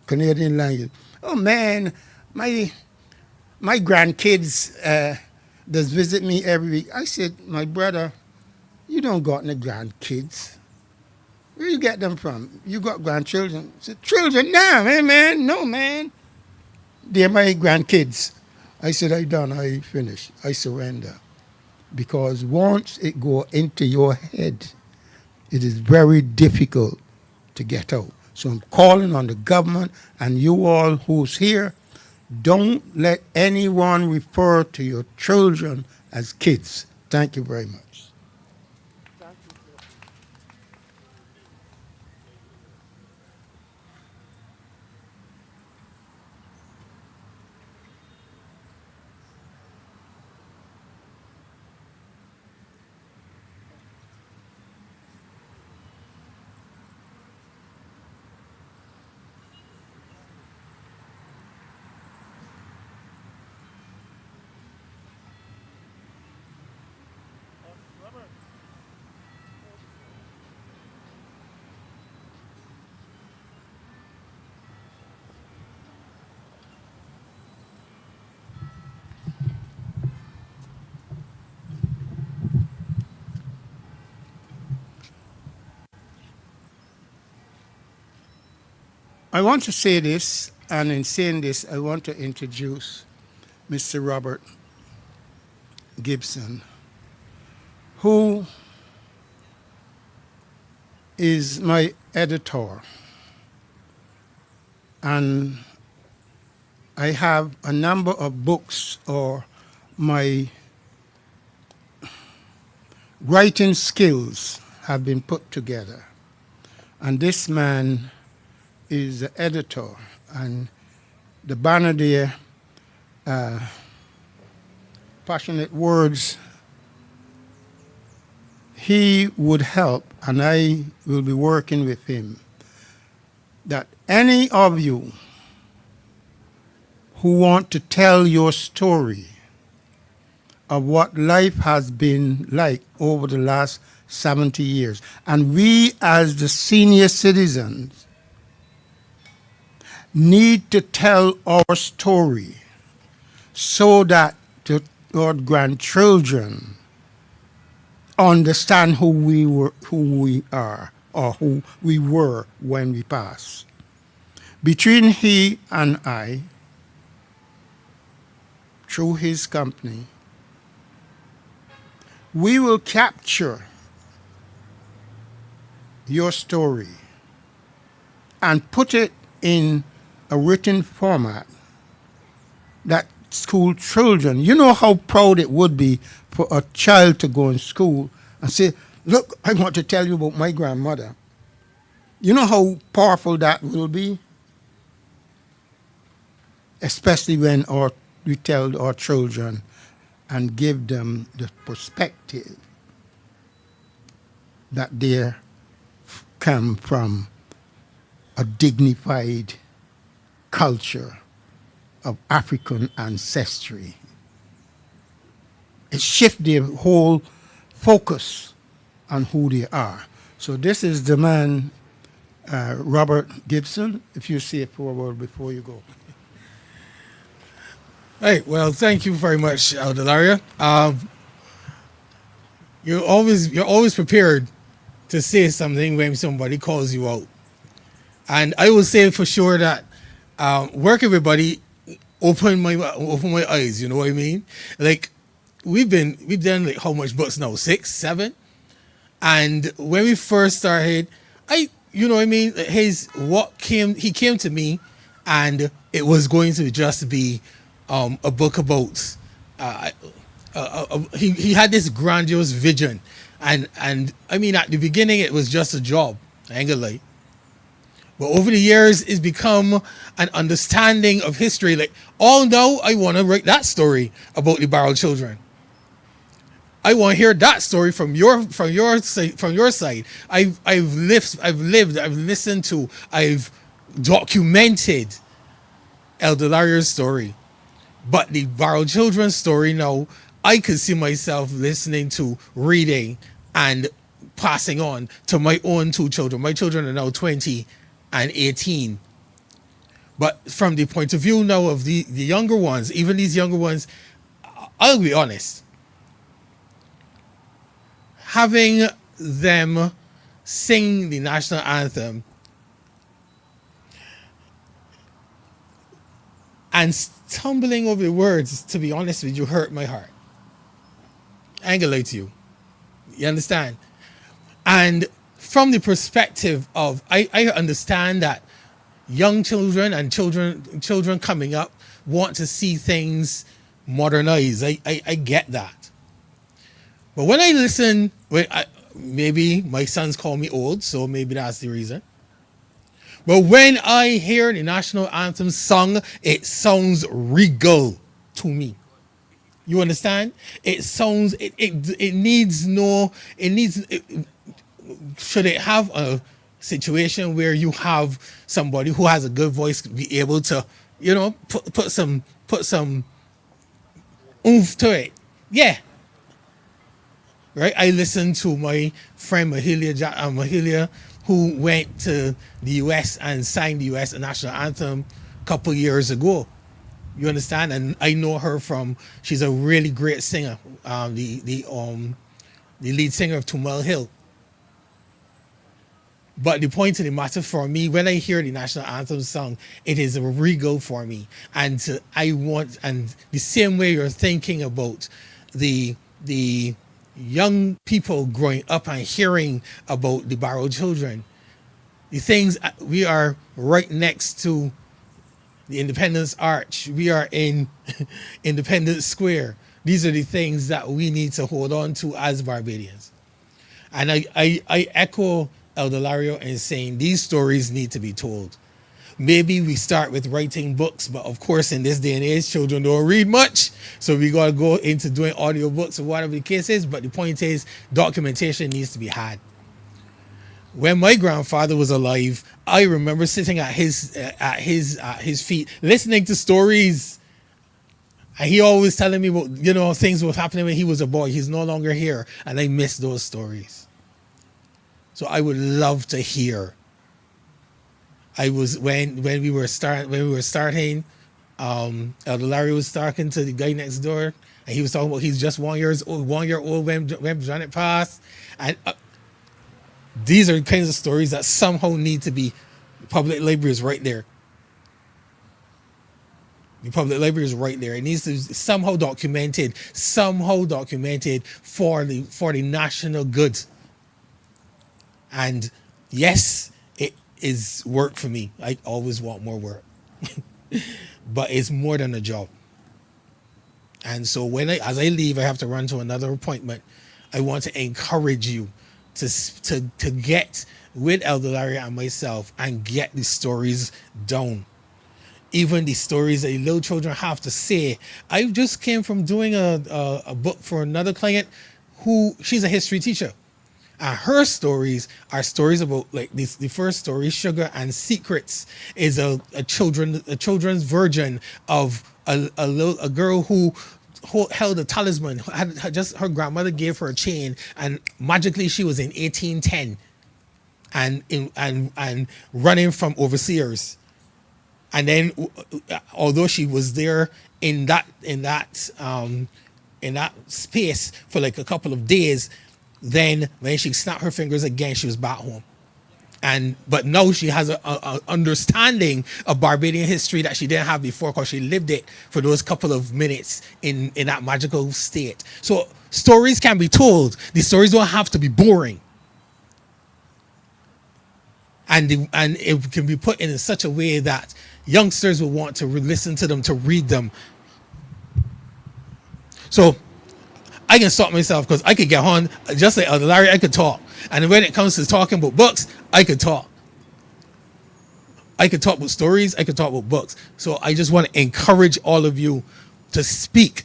Canadian language, oh man, my grandkids does visit me every week. I said, my brother, you don't got any grandkids. Where you get them from? You got grandchildren. I said, children? Nah, man, no, man. They're my grandkids. I said, I done, I finished, I surrender. Because once it go into your head, it is very difficult to get out. So I'm calling on the government and you all who's here, don't let anyone refer to your children as kids. Thank you very much. I want to say this, and in saying this, I want to introduce Mr. Robert Gibson, who is my editor. And I have a number of books, or my writing skills have been put together. And this man is the editor, and the banner there, Passionate Words, he would help, and I will be working with him, that any of you who want to tell your story of what life has been like over the last 70 years, and we as the senior citizens need to tell our story so that our grandchildren understand who we are, or who we were when we pass. Between he and I, through his company, we will capture your story and put it in a written format that school children, you know how proud it would be for a child to go in school and say, look, I want to tell you about my grandmother. You know how powerful that will be? Especially when we tell our children and give them the perspective that they come from a dignified culture of African ancestry. It shifts their whole focus on who they are. So this is the man, Robert Gibson. If you say a forward before you go. Hey, well, thank you very much, Delaria. You're always prepared to say something when somebody calls you out, and I will say for sure that work everybody open my eyes. You know what I mean? Like we've done like how much books now? 6, 7, and when we first started, you know what I mean? He came to me, and it was going to just be a book about. He had this grandiose vision, and I mean at the beginning it was just a job. I ain't gonna lie. But over the years, it's become an understanding of history. Like, oh no, I want to write that story about the Barrel children. I want to hear that story from your side. I've listened to, I've documented El Delario's story. But the Barrel children's story now, I could see myself listening to, reading, and passing on to my own 2 children. My children are now 20 and 18. But from the point of view now of the younger ones, even these younger ones, I'll be honest. Having them sing the national anthem and stumbling over the words, to be honest with you, hurt my heart. I ain't gonna lie to you. You understand? And from the perspective of, I understand that young children and children coming up want to see things modernized. I get that. But when I listen, maybe my sons call me old, so maybe that's the reason. But when I hear the national anthem sung, it sounds regal to me. You understand? It sounds, it needs no, it needs, should it have a situation where you have somebody who has a good voice be able to, you know, put some oomph to it? Yeah. Right? I listened to my friend Mahalia, who went to the US and sang the US national anthem a couple years ago. You understand? And I know her from, she's a really great singer, the lead singer of Tumal Hill. But the point of the matter for me, when I hear the national anthem sung, it is a regal for me. And and the same way you're thinking about the young people growing up and hearing about the Barrow children, the things, we are right next to the Independence Arch. We are in Independence Square. These are the things that we need to hold on to as Barbadians. And I echo El Delario in saying these stories need to be told. Maybe we start with writing books, but of course in this day and age, children don't read much. So we got to go into doing audio books or whatever the case is. But the point is, documentation needs to be had. When my grandfather was alive, I remember sitting at his feet, listening to stories. And he always telling me about, you know, things was happening when he was a boy. He's no longer here. And I miss those stories. So I would love to hear. I was when we were starting, El Delario was talking to the guy next door, and he was talking about he's just 1 year old when Janet passed, and these are kinds of stories that somehow need to be. Public library is right there. The public library is right there. It needs to be somehow documented for the national good. And yes, it is work for me. I always want more work. But it's more than a job. And so as I leave, I have to run to another appointment. I want to encourage you to get with El Delario and myself and get the stories down. Even the stories that little children have to say. I just came from doing a book for another client who, she's a history teacher. Her stories are stories about like this. The first story, Sugar and Secrets, is a children's version of a girl who held a talisman. Had just her grandmother gave her a chain, and magically she was in 1810, and running from overseers. And then, although she was there in that space for like a couple of days, then when she snapped her fingers again, she was back home. But now she has a understanding of Barbadian history that she didn't have before, because she lived it for those couple of minutes in that magical state. So stories can be told. The stories don't have to be boring. And it can be put in such a way that youngsters will want to listen to them, to read them. So I can stop myself, because I could get on, just like Larry, I could talk. And when it comes to talking about books, I could talk. I could talk about stories, I could talk about books. So I just want to encourage all of you to speak.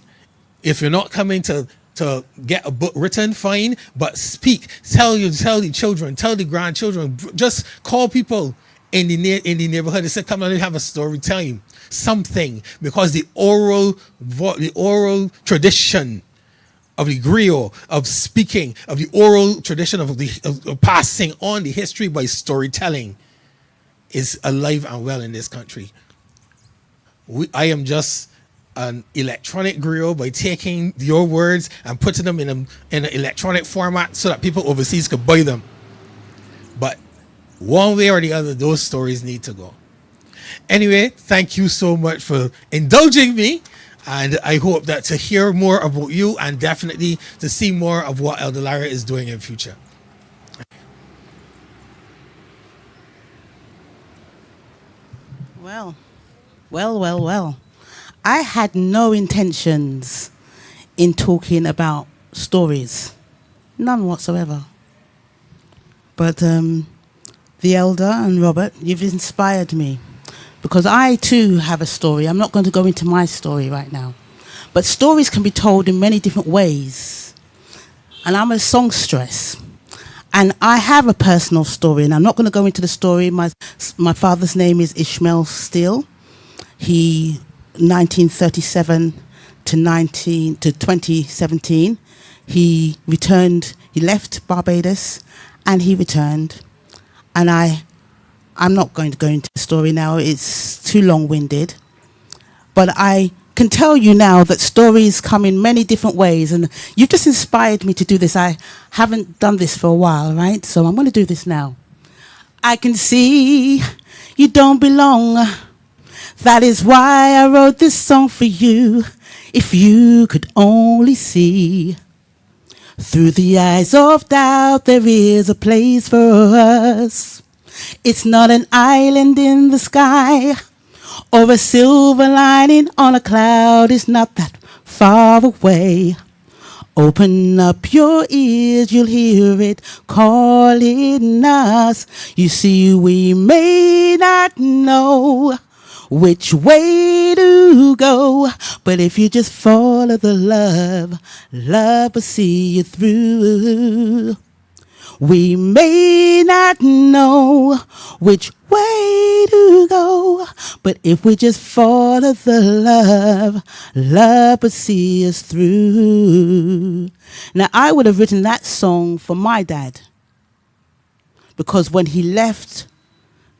If you're not coming to get a book written, fine, but speak. Tell the children, tell the grandchildren, just call people in the neighborhood and say, come on, have a story time, something, because the oral tradition of the griot, of speaking, of the oral tradition of passing on the history by storytelling is alive and well in this country. I am just an electronic griot by taking your words and putting them in an electronic format so that people overseas could buy them. But one way or the other, those stories need to go. Anyway, thank you so much for indulging me. And I hope that to hear more about you, and definitely to see more of what Elder Larry is doing in future. Well. I had no intentions in talking about stories. None whatsoever. But the Elder and Robert, you've inspired me. Because I too have a story. I'm not going to go into my story right now. But stories can be told in many different ways. And I'm a songstress. And I have a personal story. And I'm not going to go into the story. My father's name is Ishmael Steele. He, 1937 to 2017, he returned. He left Barbados and he returned. And I'm not going to go into the story now. It's too long-winded. But I can tell you now that stories come in many different ways. And you've just inspired me to do this. I haven't done this for a while, right? So I'm going to do this now. I can see you don't belong. That is why I wrote this song for you. If you could only see. Through the eyes of doubt, there is a place for us. It's not an island in the sky or a silver lining on a cloud. It's not that far away. Open up your ears, you'll hear it calling us. You see, we may not know which way to go, but if you just follow the love will see you through. We may not know which way to go, but if we just follow the love will see us through. Now, I would have written that song for my dad, because when he left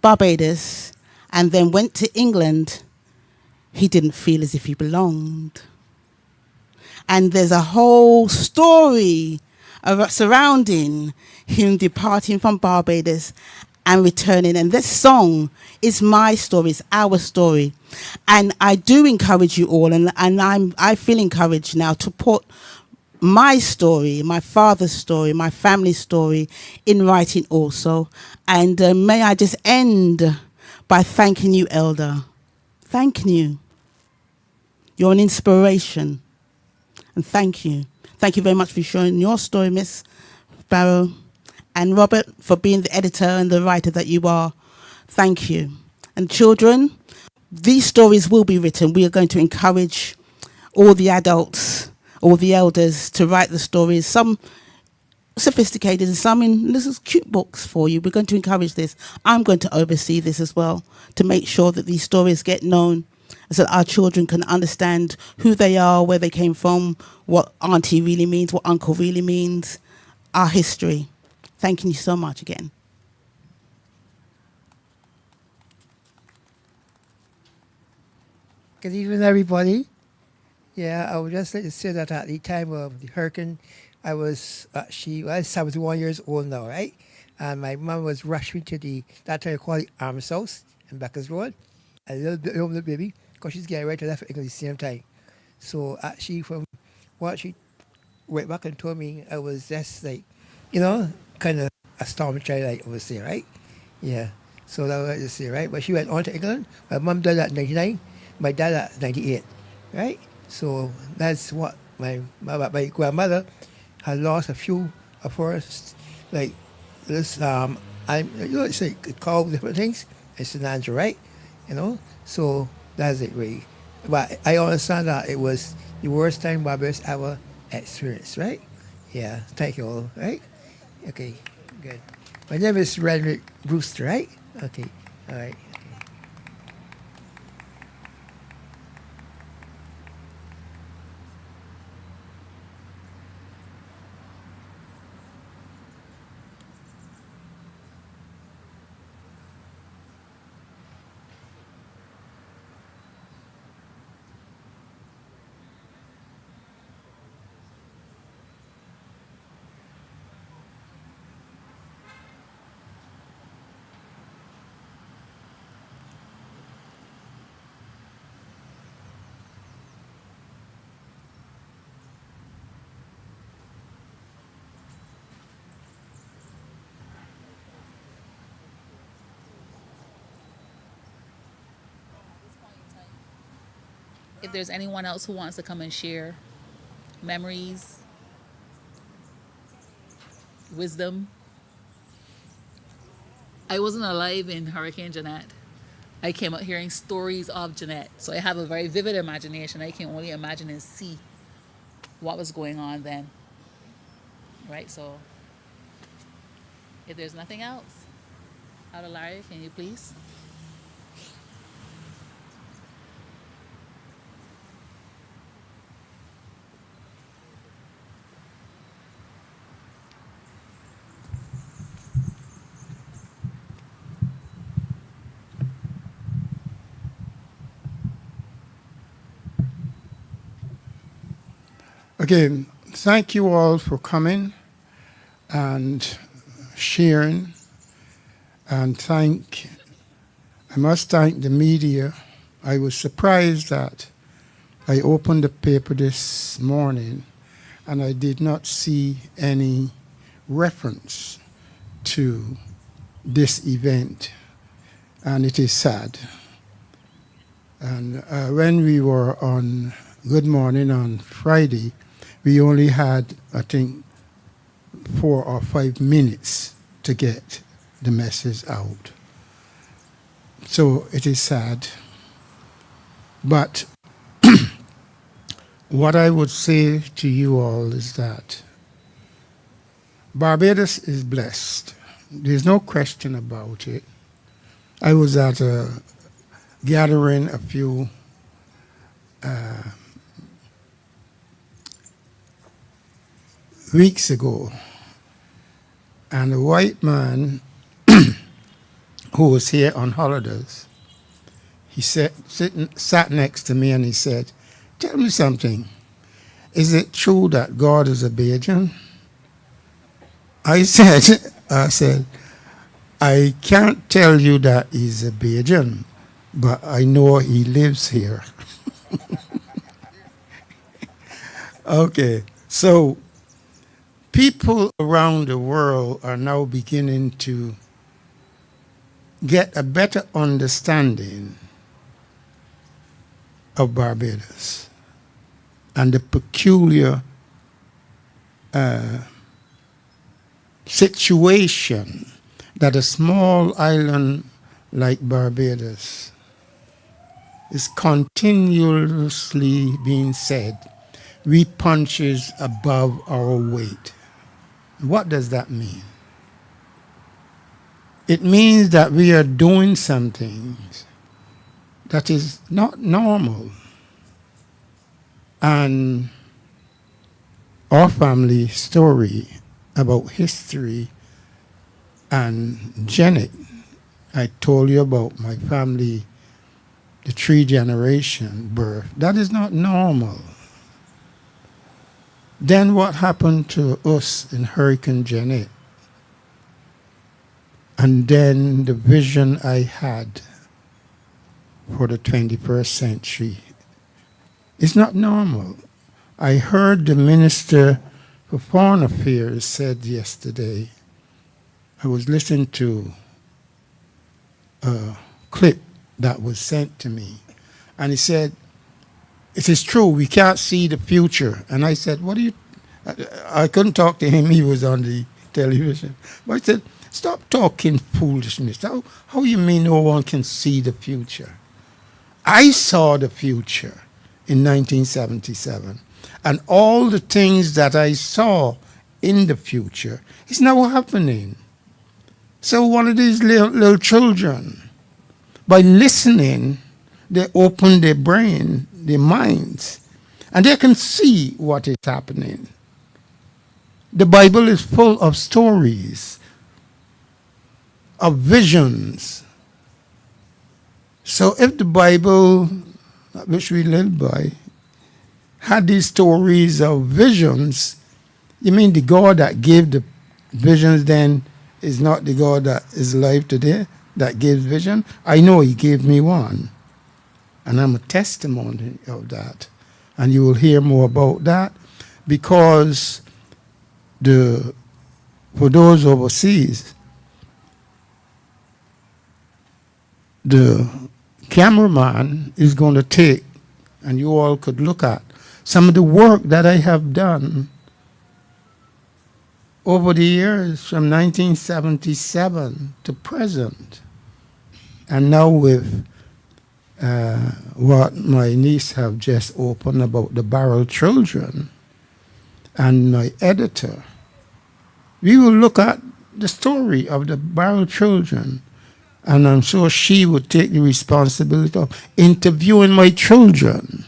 Barbados and then went to England, he didn't feel as if he belonged. And there's a whole story surrounding him departing from Barbados and returning. And this song is my story, it's our story. And I do encourage you all, and I feel encouraged now to put my story, my father's story, my family's story in writing also. And may I just end by thanking you, Elder. Thanking you. You're an inspiration. And thank you. Thank you very much for sharing your story, Miss Barrow. And Robert, for being the editor and the writer that you are. Thank you. And children, these stories will be written. We are going to encourage all the adults, all the elders to write the stories. Some sophisticated and some in little cute books for you. We're going to encourage this. I'm going to oversee this as well to make sure that these stories get known so that our children can understand who they are, where they came from, what auntie really means, what uncle really means, our history. Thank you so much again. Good evening, everybody. Yeah, I would just like to say that at the time of the hurricane, I was 71 years old now, right? And my mom was rushed me to that time called the Arms House in Beckers Road. A little baby, because she's getting ready to left at the same time. So from what she went back and told me, I was just like, kind of a storm child, like I would say, right? Yeah. So that was what I say, right? But she went on to England. My mom died at 99, my dad at 98, right? So that's what my grandmother had lost a few of her, like this, it's like called different things. It's an answer, right? So that's it, really. But I understand that it was the worst time Barbados ever experienced, right? Yeah, thank you all, right? Okay, good. My name is Redrick Brewster, right? Okay, all right. If there's anyone else who wants to come and share memories, wisdom. I wasn't alive in Hurricane Jeanette. I came up hearing stories of Jeanette. So I have a very vivid imagination. I can only imagine and see what was going on then. Right? So if there's nothing else, Larry, can you please? Again, thank you all for coming and sharing. And I must thank the media. I was surprised that I opened the paper this morning and I did not see any reference to this event. And it is sad. And when we were on Good Morning on Friday, we only had, I think, 4 or 5 minutes to get the message out. So it is sad. But what I would say to you all is that Barbados is blessed. There's no question about it. I was at a gathering a few weeks ago, and a white man who was here on holidays, he sat next to me and he said, "Tell me something. Is it true that God is a Bajan?" I said, "I can't tell you that he's a Bajan, but I know he lives here." Okay, so people around the world are now beginning to get a better understanding of Barbados and the peculiar situation that a small island like Barbados is continuously being said, we punches above our weight. What does that mean? It means that we are doing something that is not normal. And our family story about history and Janet, I told you about my family, the 3-generation birth. That is not normal. Then what happened to us in Hurricane Janet? And then the vision I had for the 21st century. It's not normal. I heard the Minister for Foreign Affairs said yesterday, I was listening to a clip that was sent to me, and he said, it is true, we can't see the future. And I said, what do you, I couldn't talk to him, he was on the television. But I said, stop talking foolishness. How you mean no one can see the future? I saw the future in 1977. And all the things that I saw in the future is now happening. So one of these little children, by listening, they open their brain, their minds, and they can see what is happening. The Bible is full of stories, of visions. So if the Bible, which we live by, had these stories of visions, you mean the God that gave the visions then is not the God that is alive today, that gives vision? I know he gave me one, and I'm a testimony of that. And you will hear more about that, because for those overseas, the cameraman is going to take, and you all could look at, some of the work that I have done over the years from 1977 to present. And now with what my niece have just opened about the Barrel Children and my editor, we will look at the story of the Barrel Children, and I'm sure she would take the responsibility of interviewing my children.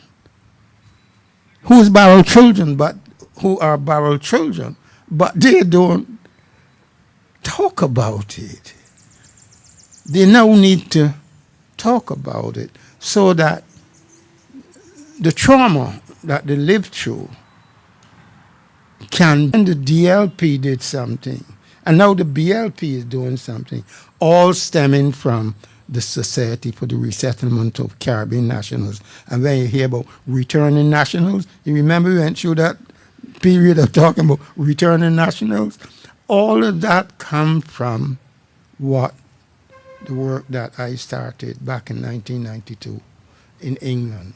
Who's Barrel Children, but who are Barrel Children, but they don't talk about it. They now need to talk about it so that the trauma that they lived through can, and the DLP did something, and now the BLP is doing something, all stemming from the Society for the Resettlement of Caribbean Nationals. And when you hear about returning nationals, you remember we went through that period of talking about returning nationals? All of that comes from the work that I started back in 1992 in England.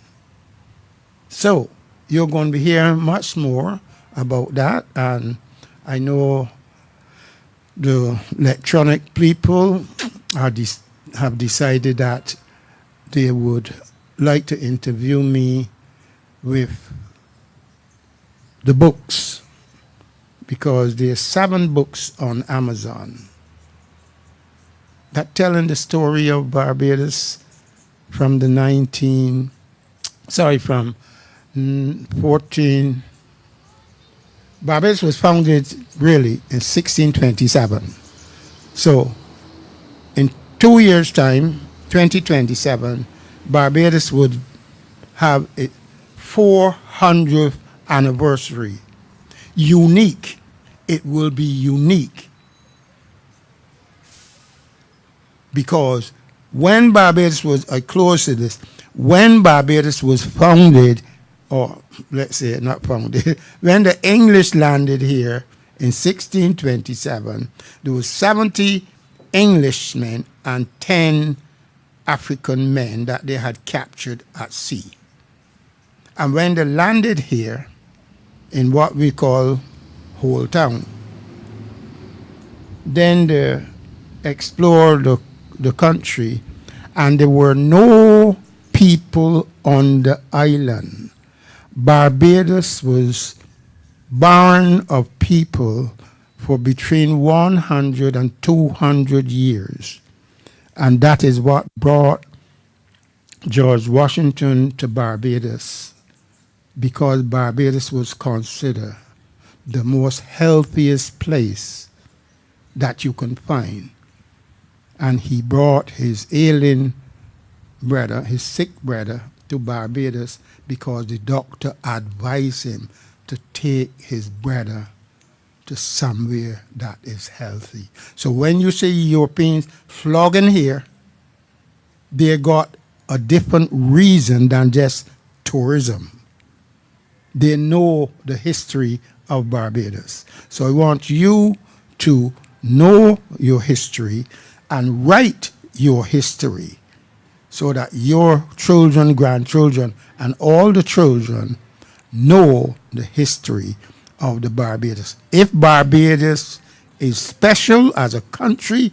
So you're going to be hearing much more about that, and I know the electronic people have decided that they would like to interview me with the books, because there's 7 books on Amazon that telling the story of Barbados from 14. Barbados was founded really in 1627. So in 2 years' time, 2027, Barbados would have its 400th anniversary. Unique. It will be unique. Because when Barbados was, I close to this, when Barbados was founded, or let's say not founded, when the English landed here in 1627, there was 70 Englishmen and 10 African men that they had captured at sea. And when they landed here in what we call Whole Town, then they explored the country, and there were no people on the island. Barbados was barren of people for between 100 and 200 years. And that is what brought George Washington to Barbados, because Barbados was considered the most healthiest place that you can find. And he brought his ailing brother, his sick brother, to Barbados because the doctor advised him to take his brother to somewhere that is healthy. So when you see Europeans flogging here, they got a different reason than just tourism. They know the history of Barbados. So I want you to know your history and write your history so that your children, grandchildren, and all the children know the history of the Barbados. If Barbados is special as a country,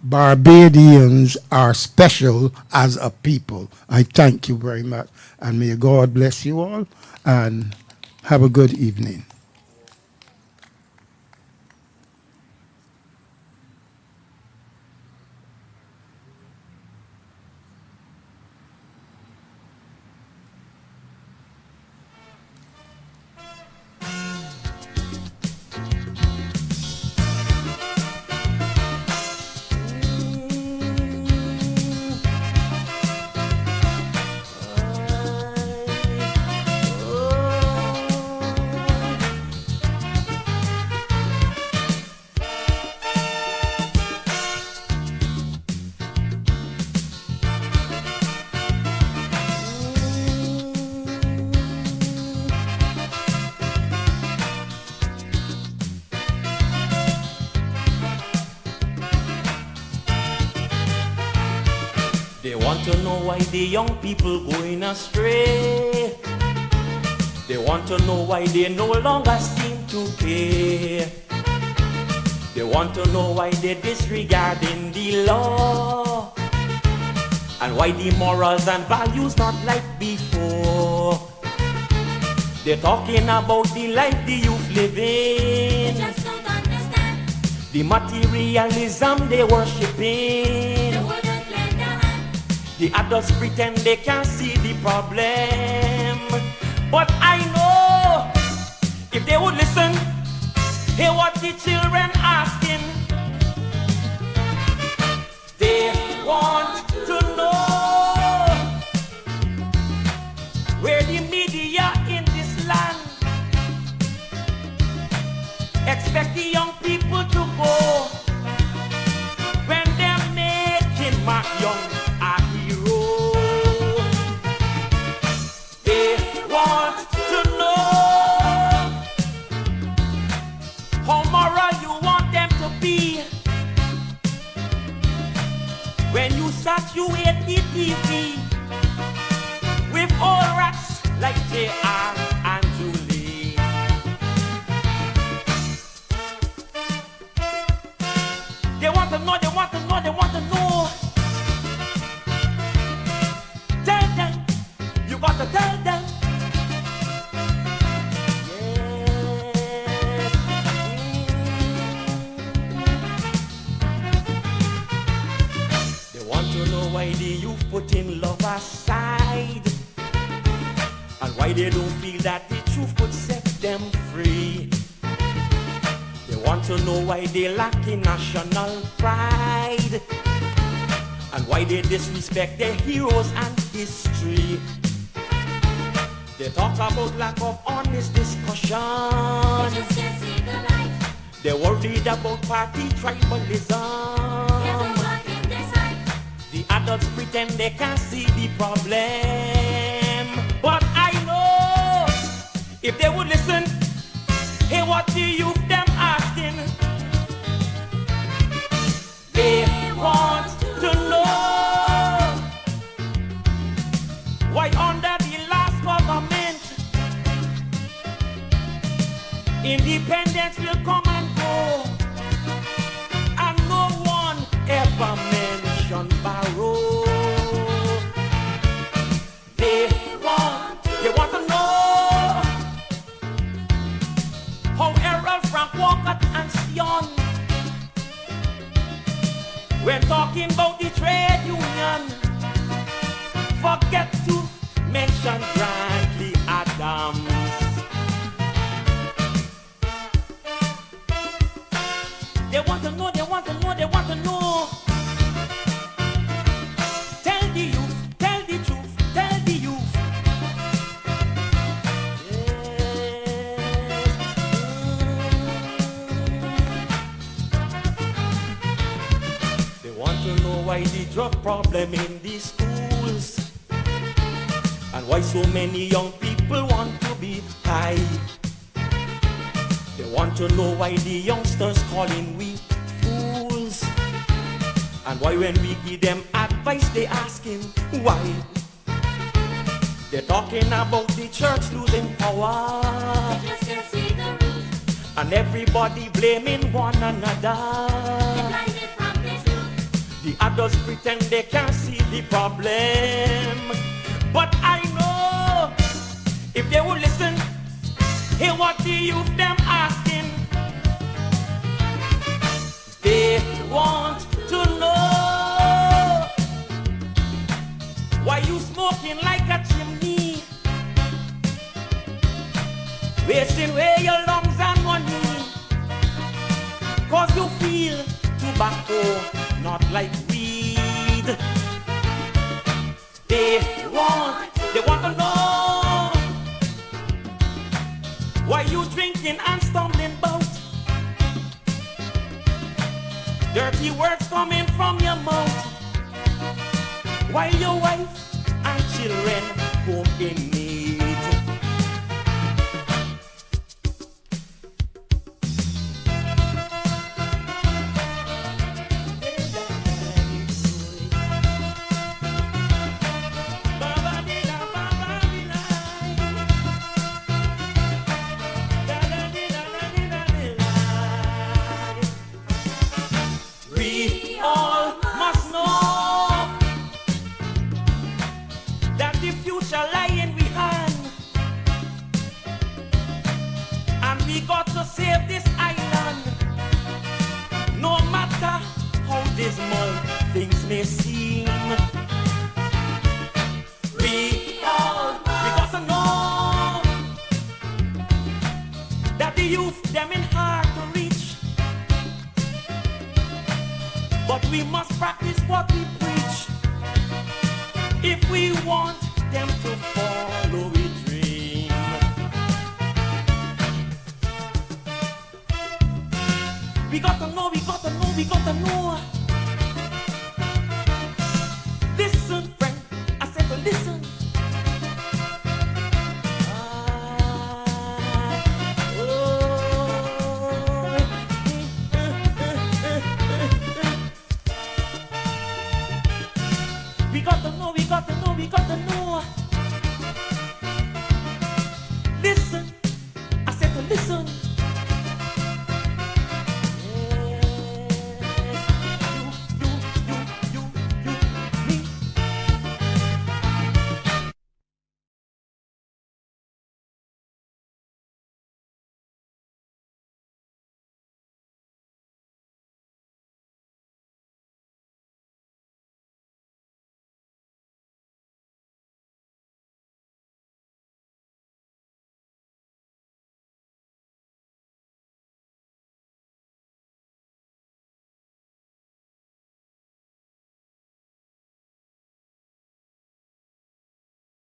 Barbadians are special as a people. I thank you very much, and may God bless you all, and have a good evening. They want to know why the young people going astray. They want to know why they no longer seem to care. They want to know why they disregarding the law, and why the morals and values not like before. They're talking about the life the youth living. They just don't understand the materialism they worshiping. The adults pretend they can't see the problem, but I know if they would listen, hear what the children asking. They want to know where the media in this land expect the young people to go when they're making Mark Young a hero. They want to know how moral you want them to be when you saturate the TV with old rats like J.R. and Julie. They want to know, they want to know, they want to know. Tell them, you got to tell them. Yes. They want to know why the youth putting love aside, and why they don't feel that the truth could set them free. They want to know why they lack in national pride, and why they disrespect their heroes and history. They talk about lack of honest discussion. They just can't see the light. They're worried about party tribalism. The adults pretend they can't see the problem, but I know if they would listen, hear what the youth them asking. They want to know why under the last government independence will come and go, and no one ever mentioned Barrow. They want to know how Errol, Frank Walcott and Sion talking about the trade union. Forget to mention Grantley Adams. They want to know, they want to know, they want to know. Tell the youth, tell the truth, tell the youth. Yes. They want to know why the drug problem in the schools and why so many young people want to be high. They want to know why the youngsters calling we fools, and why when we give them advice they asking why. They're talking about the church losing power, They just can't see the root. and everybody blaming one another. They're blinded from the truth. The adults pretend they can't see the problem, but I know if they would listen, hear what the youth them asking. They want to know why you smoking like a chimney, wasting away your lungs and money, 'cause you feel tobacco not like weed. They want to know why you drinking and stumbling about. Dirty words coming from your mouth, while your wife and children home in need. We all must know that the future lie in we hand, and we got to save this island. No matter how dismal things may seem, we got to know that the youth them in hard to reach, but we must practice what we preach if we want them to follow a dream. We got to know, we got to know, we got to know